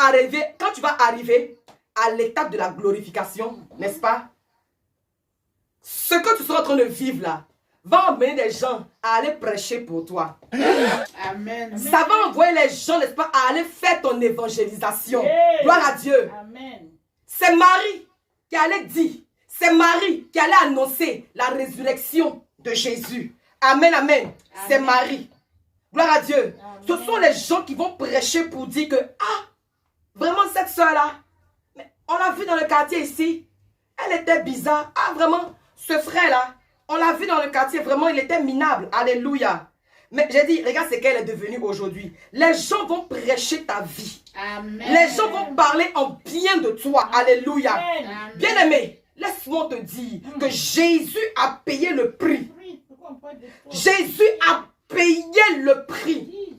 arriver à l'étape de la glorification, n'est-ce pas? Ce que tu seras en train de vivre là, va emmener des gens à aller prêcher pour toi. Amen. Ça va envoyer les gens, n'est-ce pas, à aller faire ton évangélisation. Gloire à Dieu. Amen. C'est Marie qui allait dire, c'est Marie qui allait annoncer la résurrection de Jésus. Amen, amen. C'est Marie. Gloire à Dieu. Amen. Ce sont les gens qui vont prêcher pour dire que, ah, vraiment cette soeur-là, on l'a vu dans le quartier ici, elle était bizarre. Ah, vraiment, ce frère-là, on l'a vu dans le quartier, vraiment, il était minable. Alléluia. Mais j'ai dit, regarde ce qu'elle est devenue aujourd'hui. Les gens vont prêcher ta vie. Amen. Les gens vont parler en bien de toi. Alléluia. Amen. Bien-aimé, laisse-moi te dire que Jésus a payé le prix. Jésus a payé le prix.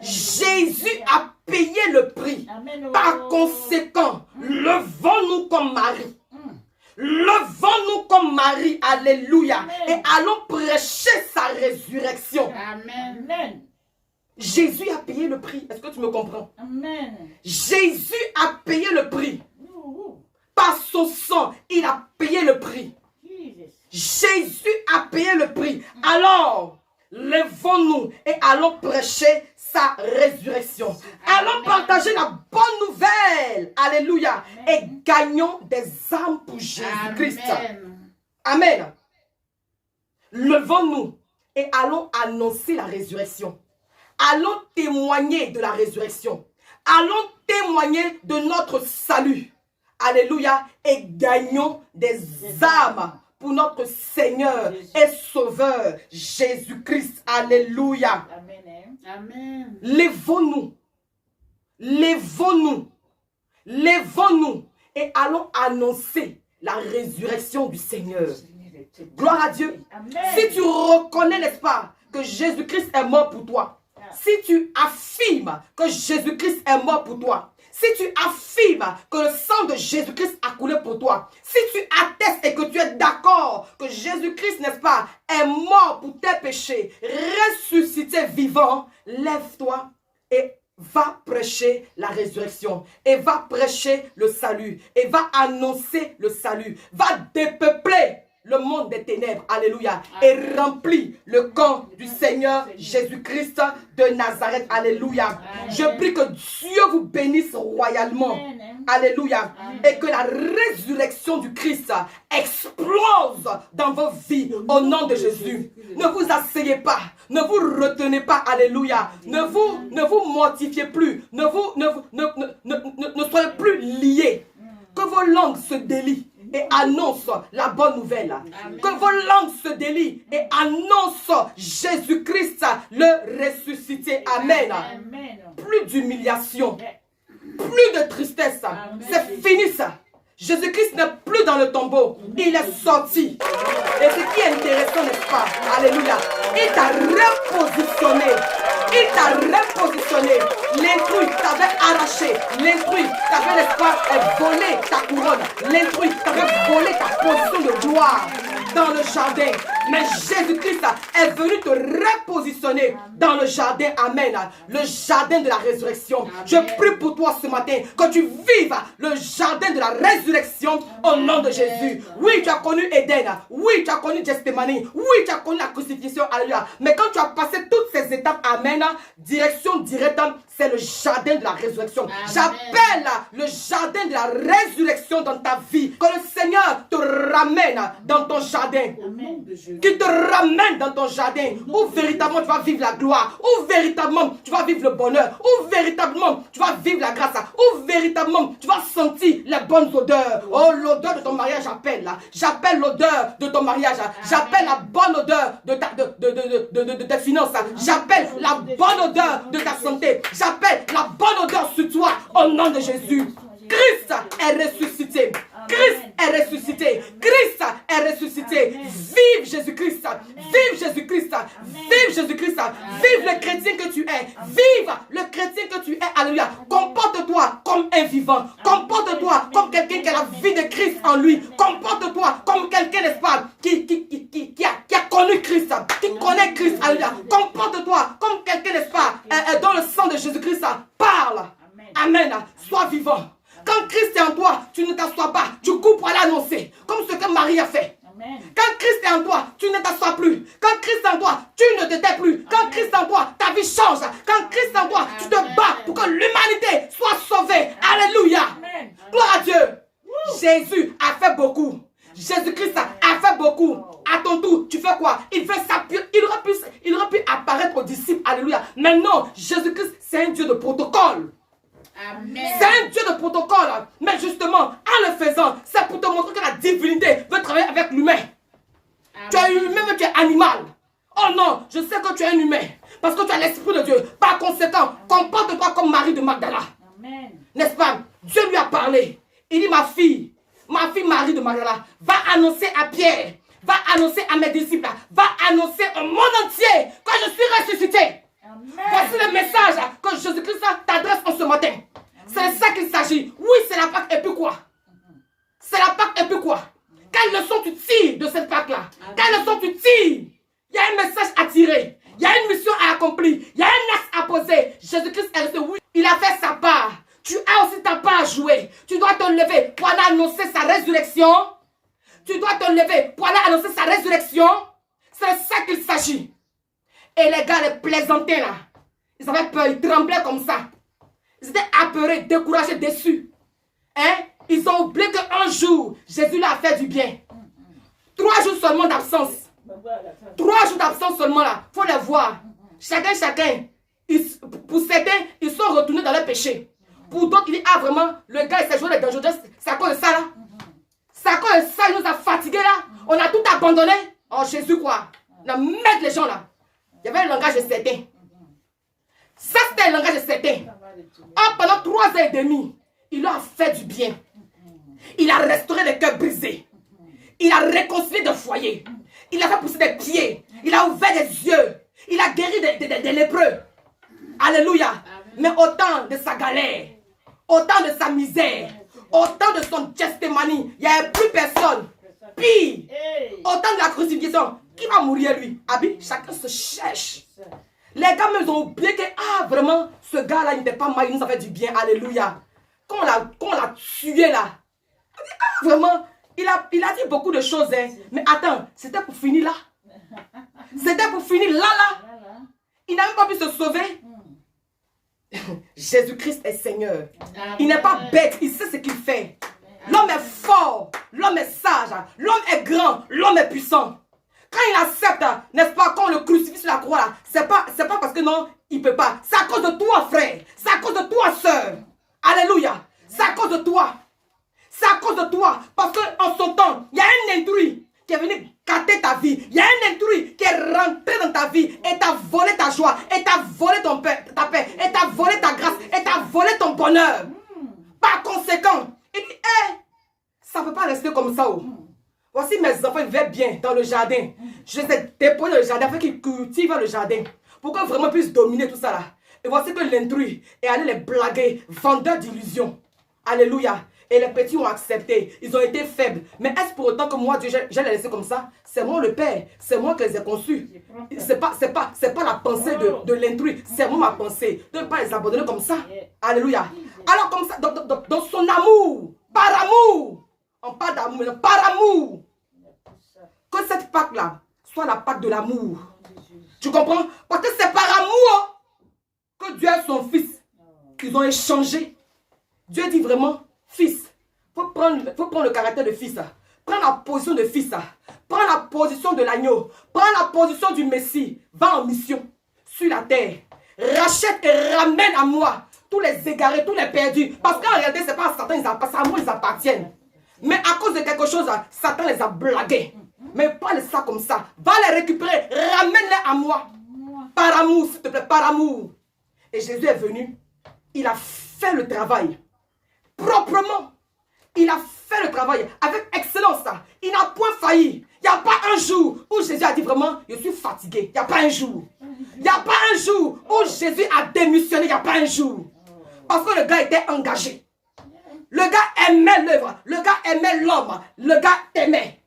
Jésus a payé le prix. Amen. Par conséquent, levons-nous comme Marie. Levons-nous comme Marie, alléluia, Amen. et allons prêcher sa résurrection. Amen. Jésus a payé le prix. Est-ce que tu me comprends? Amen. Jésus a payé le prix. Par son sang, il a payé le prix. Jésus a payé le prix. Alors, levons-nous et allons prêcher sa résurrection. Allons partager la bonne nouvelle. Alléluia. Et gagnons des âmes pour Jésus-Christ. Amen. Levons-nous et allons annoncer la résurrection. Allons témoigner de la résurrection. Allons témoigner de notre salut. Alléluia. Et gagnons des âmes pour notre Seigneur et Sauveur Jésus-Christ. Alléluia. Amen. Levons-nous. Levons-nous. Levons-nous et allons annoncer la résurrection du Seigneur. Gloire à Dieu. Amen. Si tu reconnais, n'est-ce pas, que Jésus-Christ est mort pour toi, si tu affirmes que Jésus-Christ est mort pour toi, si tu affirmes que le sang de Jésus-Christ a coulé pour toi, si tu attestes et que tu es d'accord que Jésus-Christ, n'est-ce pas, est mort pour tes péchés, ressuscité vivant, lève-toi et va prêcher la résurrection, et va prêcher le salut, et va annoncer le salut, va dépeupler le monde des ténèbres, alléluia, et remplit le camp du Seigneur Jésus-Christ de Nazareth, alléluia. Je prie que Dieu vous bénisse royalement, alléluia, et que la résurrection du Christ explose dans vos vies au nom de Jésus. Ne vous asseyez pas, ne vous retenez pas, alléluia, ne vous mortifiez plus, ne soyez plus liés, que vos langues se délient et annonce la bonne nouvelle. Amen. Que vos langues se délient et annoncent Jésus-Christ le ressuscité. Amen. Amen. Plus d'humiliation, plus de tristesse. C'est fini ça. Jésus-Christ n'est plus dans le tombeau. Il est sorti. Et ce qui est intéressant, n'est-ce pas? Alléluia. Il t'a repositionné. Il t'a repositionné. L'intrus t'avait arraché. L'intrus t'avait, n'est-ce pas, volé ta couronne. L'intrus t'avait volé ta position de gloire dans le jardin. Mais Jésus-Christ est venu te repositionner dans le jardin. Amen. Le jardin de la résurrection. Amen. Je prie pour toi ce matin que tu vives le jardin de la résurrection au nom de Jésus. Oui, tu as connu Éden. Oui, tu as connu Gethsémani. Oui, tu as connu la crucifixion. Alléluia. Mais quand tu as passé toutes ces étapes, amen, direction directe, c'est le jardin de la résurrection. J'appelle le jardin de la résurrection dans ta vie. Que le Seigneur te ramène dans ton jardin. Amen. Qui te ramène dans ton jardin où véritablement tu vas vivre la gloire, où véritablement tu vas vivre le bonheur, où véritablement tu vas vivre la grâce, où véritablement tu vas sentir les bonnes odeurs. Oh, l'odeur de ton mariage, j'appelle l'odeur de ton mariage, j'appelle la bonne odeur de tes finances, j'appelle la bonne odeur de ta santé, j'appelle la bonne odeur sur toi au nom de Jésus. Christ est ressuscité. Christ est ressuscité. Christ est ressuscité. Vive Jésus-Christ. Vive Jésus-Christ. Vive Jésus-Christ. Vive le chrétien que tu es. Vive le chrétien que tu es. Alléluia. Comporte-toi comme un vivant. Comporte-toi comme quelqu'un qui a la vie de Christ en lui. Comporte-toi comme quelqu'un, n'est-ce pas, qui a connu Christ. Qui connaît Christ. Alléluia. Comporte-toi comme quelqu'un, n'est-ce pas, dans le sang de Jésus-Christ. Parle. Amen. Sois vivant. Quand Christ est en toi, tu ne t'assois pas. Tu cours pour aller annoncer. Comme ce que Marie a fait. Amen. Quand Christ est en toi, tu ne t'assois plus. Quand Christ est en toi, tu ne te tais plus. Quand Amen. Christ est en toi, ta vie change. Quand Christ est en toi, tu te bats pour que l'humanité soit sauvée. Amen. Alléluia. Amen. Gloire à Dieu. Jésus a fait beaucoup. Jésus-Christ a fait beaucoup. À ton tour, tu fais quoi? Il fait ça. Il aurait pu apparaître aux disciples. Alléluia. Mais non, Jésus-Christ, c'est un Dieu de protocole. C'est un Dieu de protocole. Mais justement, en le faisant, c'est pour te montrer que la divinité veut travailler avec l'humain. Tu es humain, mais tu es animal. Oh non, je sais que tu es un humain. Parce que tu as l'Esprit de Dieu. Par conséquent, comporte-toi comme Marie de Magdala. N'est-ce pas? Dieu lui a parlé. Il dit, ma fille Marie de Magdala, va annoncer à Pierre, va annoncer à mes disciples, va annoncer au monde entier que je suis ressuscité. Amen. Voici le message que Jésus-Christ t'adresse en ce matin. C'est ça qu'il s'agit. Oui, c'est la Pâque et puis quoi? C'est la Pâque et puis quoi? Quelle leçon tu tires de cette Pâque-là? Quelle leçon tu tires? Il y a un message à tirer. Il y a une mission à accomplir. Il y a un axe à poser. Jésus-Christ est resté, oui, il a fait sa part. Tu as aussi ta part à jouer. Tu dois te lever pour aller annoncer sa résurrection. Tu dois te lever pour aller annoncer sa résurrection. C'est ça qu'il s'agit. Et les gars, les plaisantaient là, ils avaient peur, ils tremblaient comme ça. Ils étaient apeurés, découragés, déçus. Hein? Ils ont oublié qu'un jour, Jésus leur a fait du bien. 3 jours seulement d'absence. 3 jours d'absence seulement là. Il faut les voir. Chacun. Pour certains, ils sont retournés dans leur péché. Pour d'autres, il dit, ah vraiment, le gars, il s'est joué les dangereux. C'est à cause de ça là. C'est à cause de ça, il nous a fatigués là. On a tout abandonné. Oh Jésus quoi. On a mettre les gens là. Il y avait le langage de certains. Ça, c'était le langage de certains. Oh, pendant 3 ans et demi, il leur a fait du bien. Il a restauré les cœurs brisés. Il a réconcilié des foyers. Il a fait pousser des pieds. Il a ouvert des yeux. Il a guéri des lépreux. Alléluia. Mais autant de sa galère, autant de sa misère, autant de son testimony, il n'y avait plus personne. Pire, autant de la crucifixion. Qui va mourir lui? Abi, chacun se cherche. Les gars me ont oublié que, ah vraiment, ce gars-là, il n'était pas mal, il nous a fait du bien. Alléluia. Quand on l'a tué là, on dit, ah vraiment, il a dit beaucoup de choses. Hein. Mais attends, c'était pour finir là. C'était pour finir là. Il n'a même pas pu se sauver. Jésus-Christ est Seigneur. Il n'est pas bête, il sait ce qu'il fait. L'homme est fort, l'homme est sage, l'homme est grand, l'homme est puissant. Quand il accepte, n'est-ce pas, quand on le crucifie sur la croix là, c'est pas parce que non, il ne peut pas. C'est à cause de toi, frère. C'est à cause de toi, soeur. Alléluia. C'est à cause de toi. C'est à cause de toi. Parce qu'en son temps, il y a un intrus qui est venu gâter ta vie. Il y a un intrus qui est rentré dans ta vie et t'a volé ta joie, et t'a volé ta paix, et t'a volé ta grâce, et t'a volé ton bonheur. Par conséquent, il dit, ça ne peut pas rester comme ça. Oh. Voici mes enfants, ils vivaient bien dans le jardin. Je les ai déposés dans le jardin afin qu'ils cultivent le jardin. Pour qu'ils vraiment puissent dominer tout ça là. Et voici que l'intrus est allé les blaguer, vendeur d'illusions. Alléluia. Et les petits ont accepté. Ils ont été faibles. Mais est-ce pour autant que moi, Dieu, je les laissé comme ça? C'est moi le Père. C'est moi qui les ai conçus. C'est pas la pensée de l'intrus. C'est moi ma pensée. De ne pas les abandonner comme ça. Alléluia. Alors comme ça, dans son amour, par amour. On parle d'amour, mais par amour. Que cette Pâque-là soit la Pâque de l'amour. Tu comprends? Parce que c'est par amour que Dieu et son Fils, ils ont échangé. Dieu dit vraiment, Fils, faut prendre le caractère de Fils. Prends la position de Fils. Prends la position de l'agneau. Prends la position du Messie. Va en mission sur la terre. Rachète et ramène à moi tous les égarés, tous les perdus. Parce qu'en réalité, ce n'est pas à Satan, c'est à moi ils appartiennent. Mais à cause de quelque chose, Satan les a blagués. Mais pas ça comme ça. Va les récupérer. Ramène-les à moi. Par amour, s'il te plaît, par amour. Et Jésus est venu. Il a fait le travail. proprement. Il a fait le travail avec excellence. Il n'a point failli. Il n'y a pas un jour où Jésus a dit vraiment, je suis fatigué. Il n'y a pas un jour. Il n'y a pas un jour où Jésus a démissionné. Il n'y a pas un jour. Parce que le gars était engagé. Le gars aimait l'œuvre. Le gars aimait l'homme. Le gars t'aimait.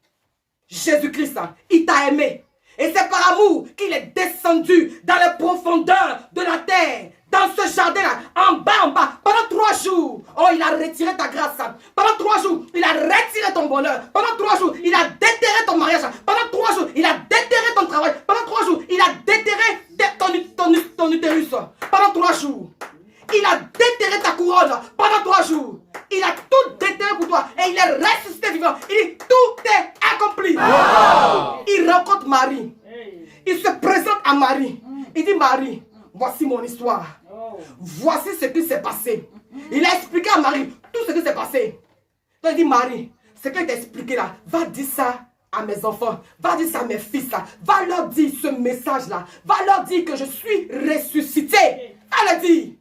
Jésus-Christ, il t'a aimé. Et c'est par amour qu'il est descendu dans les profondeurs de la terre. Dans ce jardin-là, en bas, pendant 3 jours. Oh, il a retiré ta grâce. Pendant 3 jours, il a retiré ton bonheur. Pendant 3 jours, il a déterré ton mariage. Pendant 3 jours, il a déterré ton travail. Pendant 3 jours, il a déterré ton utérus. Pendant 3 jours. Il a déterré ta couronne. Pendant 3 jours. Il a tout déterré pour toi. Et il est ressuscité vivant. Il dit, tout est accompli. Oh. Il rencontre Marie. Il se présente à Marie. Il dit, Marie, voici mon histoire. Voici ce qui s'est passé. Il a expliqué à Marie tout ce qui s'est passé. Donc il dit, Marie, ce qu'il t'a expliqué là, va dire ça à mes enfants, va dire ça à mes fils là, va leur dire ce message là, va leur dire que je suis ressuscité. Va leur dire.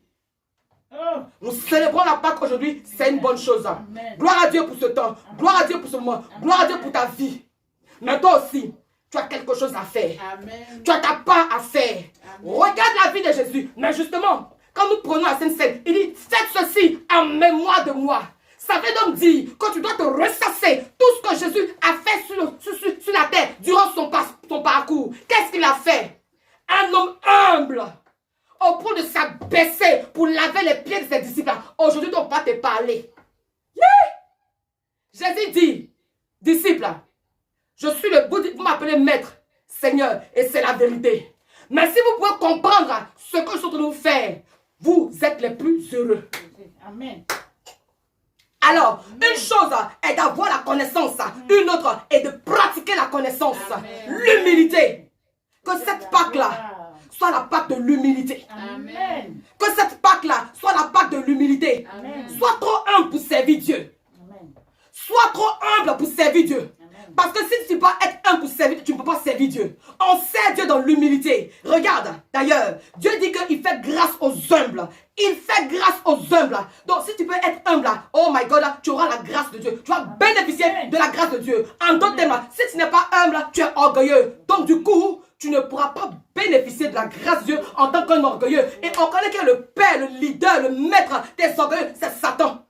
Nous célébrons la Pâque aujourd'hui, c'est une bonne chose. Gloire à Dieu pour ce temps, gloire à Dieu pour ce moment, gloire à Dieu pour ta vie. Mais toi aussi, tu as quelque chose à faire. Amen. Tu as ta part à faire. Amen. Regarde la vie de Jésus. Mais justement, quand nous prenons la Sainte Seine, il dit, faites ceci en mémoire de moi. Ça veut donc dire que tu dois te ressasser tout ce que Jésus a fait sur la terre durant son parcours. Qu'est-ce qu'il a fait? Un homme humble, au point de s'abaisser pour laver les pieds de ses disciples. Aujourd'hui, on va te parler. Yeah! Jésus dit, disciples, je suis le bout, vous m'appelez maître, Seigneur, et c'est la vérité. Mais si vous pouvez comprendre ce que je suis en train de vous faire, vous êtes les plus heureux. Amen. Alors, une chose est d'avoir la connaissance, une autre est de pratiquer la connaissance. L'humilité. Que cette Pâque-là soit la Pâque de l'humilité. Amen. Que cette Pâque-là soit la Pâque de l'humilité. Sois trop humble pour servir Dieu. Amen. Sois trop humble pour servir Dieu. Parce que si tu ne peux pas être humble pour servir Dieu, tu ne peux pas servir Dieu. On sert Dieu dans l'humilité. Regarde, d'ailleurs, Dieu dit qu'il fait grâce aux humbles. Il fait grâce aux humbles. Donc si tu peux être humble, oh my God, tu auras la grâce de Dieu. Tu vas bénéficier de la grâce de Dieu. En d'autres termes, si tu n'es pas humble, tu es orgueilleux. Donc du coup, tu ne pourras pas bénéficier de la grâce de Dieu en tant qu'un orgueilleux. Et on connaît que le père, le leader, le maître des orgueilleux, c'est Satan.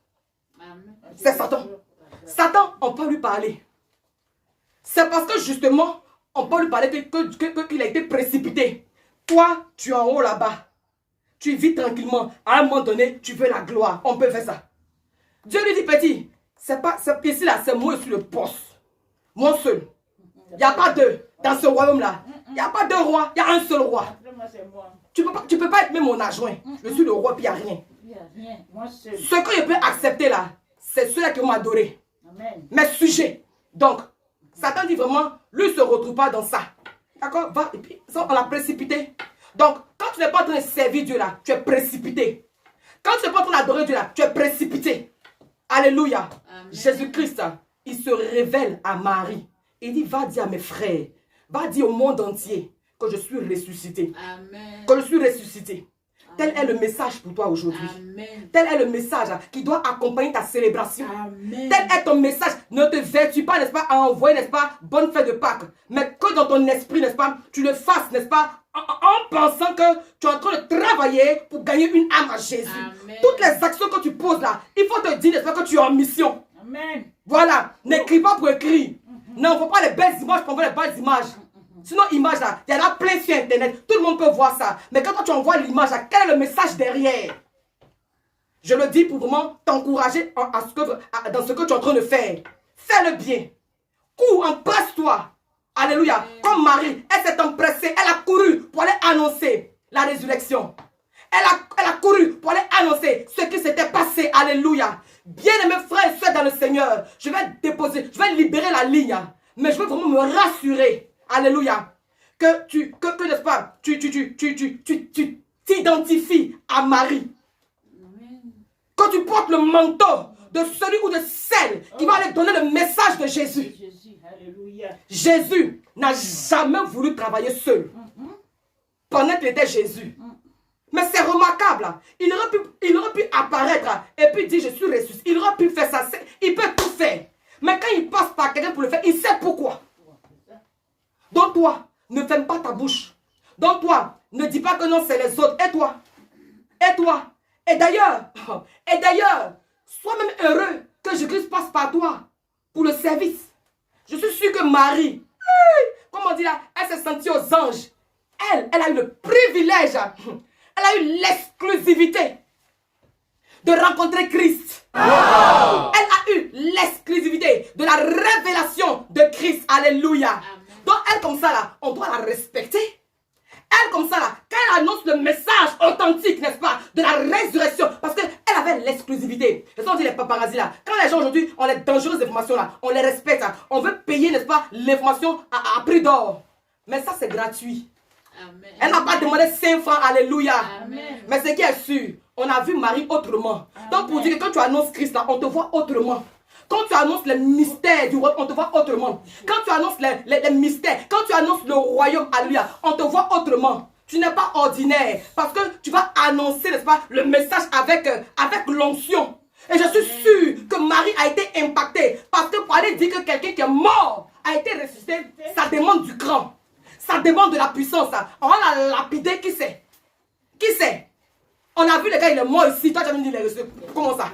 C'est Satan. Satan, on peut lui parler. C'est parce que justement, on peut lui parler qu'il a été précipité. Toi, tu es en haut là-bas. Tu vis tranquillement. À un moment donné, tu veux la gloire. On peut faire ça. Dieu lui dit, petit, ici là, c'est moi qui suis le boss. Moi seul. Il n'y a pas deux dans ce royaume-là. Il n'y a pas deux rois, il y a un seul roi. Tu ne peux pas être même mon adjoint. Je suis le roi, puis il n'y a rien. Ce que je peux accepter là, c'est ceux-là qui m'ont adoré. Mes sujets. Donc, Satan dit vraiment, lui ne se retrouve pas dans ça. D'accord? Va, et puis, ça, on l'a précipité. Donc, quand tu n'es pas en train de servir Dieu là, tu es précipité. Quand tu n'es pas en train d'adorer Dieu là, tu es précipité. Alléluia. Jésus-Christ, il se révèle à Marie. Il dit, va dire à mes frères, va dire au monde entier que je suis ressuscité. Amen. Que je suis ressuscité. Tel est le message pour toi aujourd'hui. Tel est le message qui doit accompagner ta célébration. Amen. Tel est ton message. Ne te vertue pas, n'est-ce pas, à envoyer, n'est-ce pas, bonne fête de Pâques. Mais que dans ton esprit, n'est-ce pas, tu le fasses, n'est-ce pas, en pensant que tu es en train de travailler pour gagner une âme à Jésus. Amen. Toutes les actions que tu poses là, il faut te dire, n'est-ce pas, que tu es en mission. Amen. Voilà. N'écris pas pour écrire. N'envoie pas les belles images pour envoyer les belles images. Sinon, image là, il y en a plein sur Internet. Tout le monde peut voir ça. Mais quand toi, tu envoies l'image là, quel est le message derrière? Je le dis pour vraiment t'encourager dans ce que tu es en train de faire. Fais le bien. Cours, empresse-toi. Alléluia. Comme Marie, elle s'est empressée. Elle a couru pour aller annoncer la résurrection. Elle a couru pour aller annoncer ce qui s'était passé. Alléluia. Bien-aimés frères et soeurs dans le Seigneur, je vais libérer la ligne. Mais je veux vraiment me rassurer. Alléluia. Que n'est-ce pas, tu t'identifies à Marie. Amen. Que tu portes le manteau de celui ou de celle qui va aller donner le message de Jésus. Jésus n'a jamais voulu travailler seul. Pendant qu'il était Jésus, Mais c'est remarquable. Il aurait pu apparaître et puis dire je suis ressuscité. Il aurait pu faire ça. Il peut tout faire. Mais quand il passe par quelqu'un pour le faire, il sait pourquoi. Donc toi, ne ferme pas ta bouche. Donc toi, ne dis pas que non, c'est les autres. Et toi? Et toi? Et d'ailleurs, sois même heureux que Jésus passe par toi pour le service. Je suis sûr que Marie, comme on dit là, elle s'est sentie aux anges. Elle a eu le privilège, elle a eu l'exclusivité de rencontrer Christ. Wow. Elle a eu l'exclusivité de la révélation de Christ. Alléluia. Amen. Donc elle comme ça là, on doit la respecter. Elle comme ça là, quand elle annonce le message authentique, n'est-ce pas, de la résurrection, parce qu'elle avait l'exclusivité. C'est ça on dit les paparazzis là. Quand les gens aujourd'hui ont les dangereuses informations là, on les respecte. On veut payer, n'est-ce pas, l'information à prix d'or. Mais ça c'est gratuit. Amen. Elle n'a pas demandé 5 francs, alléluia. Amen. Mais ce qui est sûr, on a vu Marie autrement. Amen. Donc pour dire que quand tu annonces Christ là, on te voit autrement. Quand tu annonces le mystère du royaume, on te voit autrement. Quand tu annonces les mystères, quand tu annonces le royaume, alléluia, on te voit autrement. Tu n'es pas ordinaire parce que tu vas annoncer, n'est-ce pas, le message avec l'onction. Et je suis sûr que Marie a été impactée parce que pour aller dire que quelqu'un qui est mort a été ressuscité, ça demande du cran. Ça demande de la puissance. On va la lapider, qui c'est? Qui c'est? On a vu le gars, il est mort ici. Toi, tu as dit, il est ressuscité. Comment ça?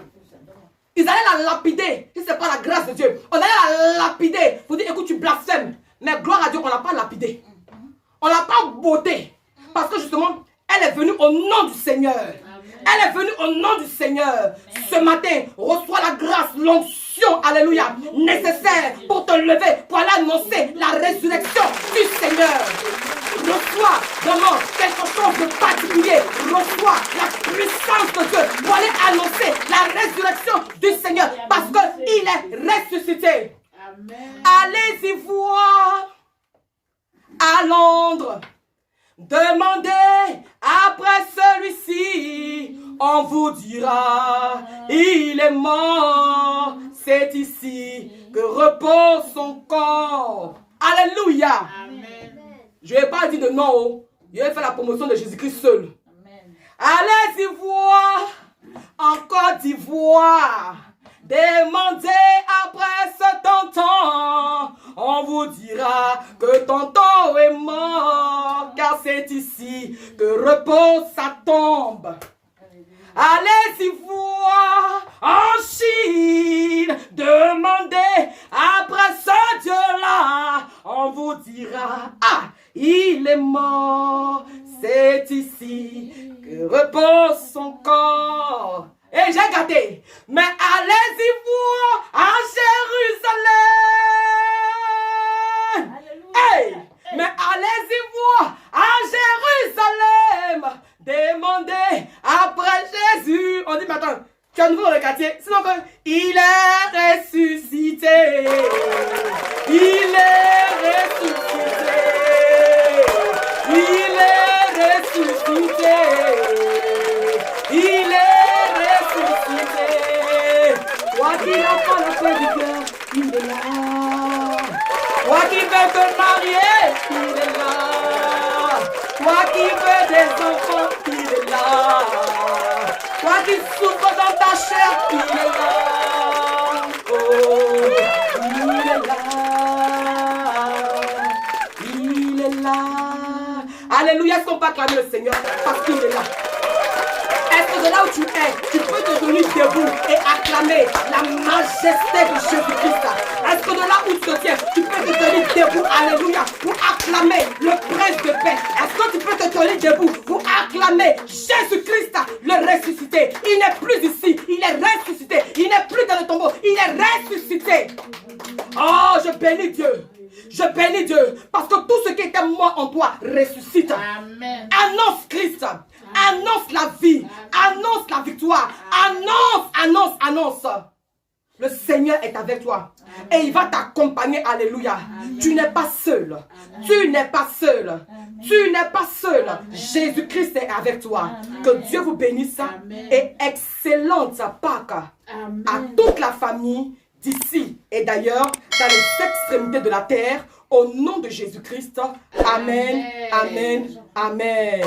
Ils allaient la lapider. Si ce n'est pas la grâce de Dieu. On allait la lapider. Vous dire, écoute, tu blasphèmes. Mais gloire à Dieu, on ne l'a pas lapidé. On ne l'a pas beauté. Parce que justement, elle est venue au nom du Seigneur. Elle est venue au nom du Seigneur. Ce matin, reçois la grâce, l'onction, alléluia, nécessaire pour te lever, pour aller annoncer la résurrection du Seigneur. Reçois vraiment quelque chose de particulier. Reçois la puissance de Dieu pour aller annoncer la résurrection du Seigneur. Parce qu'il est ressuscité. Allez-y voir à Londres. Demandez après celui-ci, on vous dira, il est mort, c'est ici que repose son corps. Alléluia. Amen. Je ne vais pas dire de non, je vais faire la promotion de Jésus-Christ seul. Amen. Allez-y voir, en Côte d'Ivoire. Demandez après ce temps, on vous dira que tonton est mort, car c'est ici que repose sa tombe. Allez-y voir en Chine, demandez après ce Dieu-là, on vous dira, ah, il est mort, c'est ici que repose son corps. Et j'ai gâté. Mais allez-y voir à Jérusalem. Hey, mais allez-y voir à Jérusalem. Demandez après Jésus. On dit, mais attends, tu es nouveau dans le quartier. Sinon, il est ressuscité. Il est ressuscité. Il est ressuscité. Il est toi qui n'as pas la paix du cœur, il est là. Toi qui veux te marier, il est là. Toi qui veux des enfants, il est là. Toi qui souffres dans ta chair, il est là. Oh, il est là. Il est là. Alléluia, est-ce qu'on peut acclamer le Seigneur parce qu'il est là? Est-ce que de là où tu es, tu peux te tenir debout et acclamer la majesté de Jésus-Christ? Est-ce que de là où tu te tiens, tu peux te tenir debout, alléluia, pour acclamer le prince de paix? Est-ce que tu peux te tenir debout pour acclamer Jésus-Christ, le ressuscité? Il n'est plus ici, il est ressuscité. Il n'est plus dans le tombeau, il est ressuscité. Oh, je bénis Dieu. Je bénis Dieu parce que tout ce qui était mort en toi ressuscite. Amen. Annonce Christ. Annonce la vie. Annonce la victoire. Annonce. Le Seigneur est avec toi. Amen. Et il va t'accompagner. Alléluia. Amen. Tu n'es pas seul. Amen. Tu n'es pas seul. Amen. Tu n'es pas seul. Jésus-Christ est avec toi. Amen. Que Dieu vous bénisse. Amen. Et excellente Pâques à toute la famille d'ici et d'ailleurs, dans les extrémités de la terre, au nom de Jésus-Christ. Amen, amen, amen.